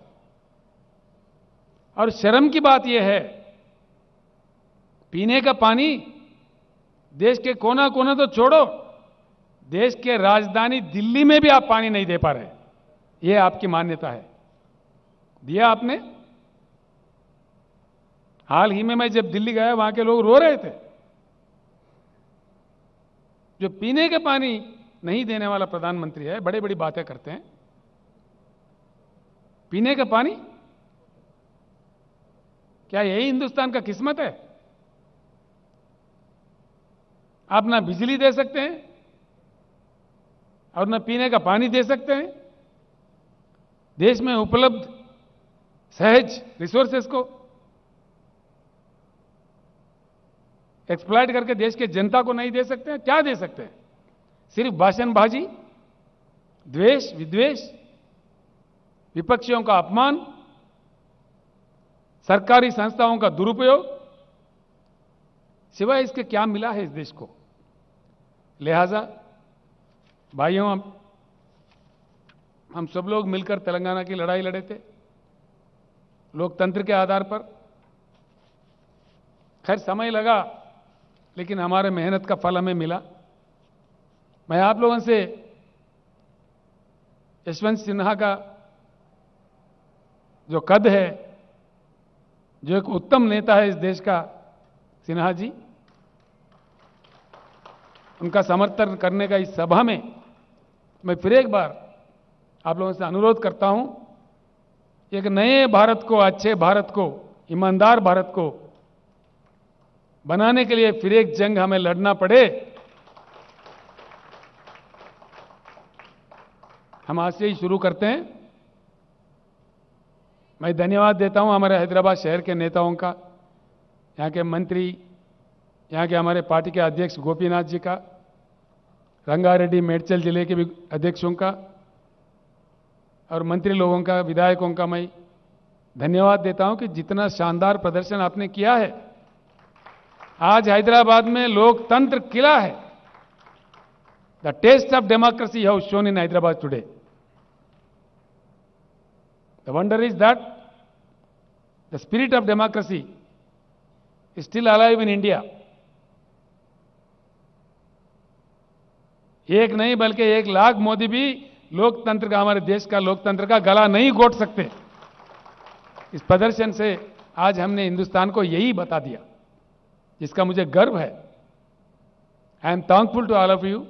और शर्म की बात यह है, पीने का पानी देश के कोना कोना तो छोड़ो, देश के राजधानी दिल्ली में भी आप पानी नहीं दे पा रहे। यह आपकी मान्यता है। दिया आपने? हाल ही में मैं जब दिल्ली गया, वहां के लोग रो रहे थे। जो पीने का पानी नहीं देने वाला प्रधानमंत्री है, बड़ी बड़ी बातें करते हैं। पीने का पानी, क्या यही हिंदुस्तान का किस्मत है? आप ना बिजली दे सकते हैं और ना पीने का पानी दे सकते हैं। देश में उपलब्ध सहज रिसोर्सेस को एक्सप्लॉइट करके देश के जनता को नहीं दे सकते हैं। क्या दे सकते हैं? सिर्फ भाषणबाजी, द्वेष, विद्वेष, विपक्षियों का अपमान, सरकारी संस्थाओं का दुरुपयोग, सिवाय इसके क्या मिला है इस देश को? लिहाजा भाइयों, हम सब लोग मिलकर तेलंगाना की लड़ाई लड़े थे लोकतंत्र के आधार पर। खैर समय लगा, लेकिन हमारे मेहनत का फल हमें मिला। मैं आप लोगों से यशवंत सिन्हा का जो कद है, जो एक उत्तम नेता है इस देश का, सिन्हा जी, उनका समर्थन करने का इस सभा में मैं फिर एक बार आप लोगों से अनुरोध करता हूं, एक नए भारत को, अच्छे भारत को, ईमानदार भारत को बनाने के लिए फिर एक जंग हमें लड़ना पड़े। हम आज से ही शुरू करते हैं। मैं धन्यवाद देता हूं हमारे हैदराबाद शहर के नेताओं का, यहां के मंत्री, यहां के हमारे पार्टी के अध्यक्ष गोपीनाथ जी का, रंगारेड्डी मेडचल जिले के भी अध्यक्षों का और मंत्री लोगों का, विधायकों का मैं धन्यवाद देता हूं कि जितना शानदार प्रदर्शन आपने किया है। आज हैदराबाद में लोकतंत्र खिला है। The test of democracy have shown in Hyderabad today. The wonder is that the spirit of democracy is still alive in India. एक नहीं बल्कि 1 लाख मोदी भी लोकतंत्र का, हमारे देश का लोकतंत्र का गला नहीं घोट सकते। इस प्रदर्शन से आज हमने हिंदुस्तान को यही बता दिया, जिसका मुझे गर्व है। I am thankful to all of you.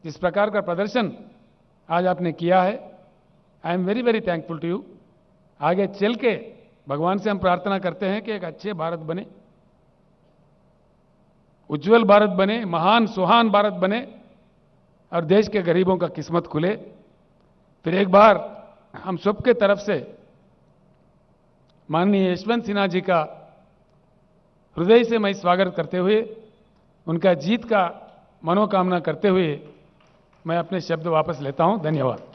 जिस प्रकार का प्रदर्शन आज आपने किया है, I am very very thankful to you. आगे चल के भगवान से हम प्रार्थना करते हैं कि एक अच्छे भारत बने, उज्जवल भारत बने, महान सुहान भारत बने और देश के गरीबों का किस्मत खुले। फिर एक बार हम सबके तरफ से माननीय यशवंत सिन्हा जी का हृदय से मैं स्वागत करते हुए, उनका जीत का मनोकामना करते हुए मैं अपने शब्द वापस लेता हूं। धन्यवाद।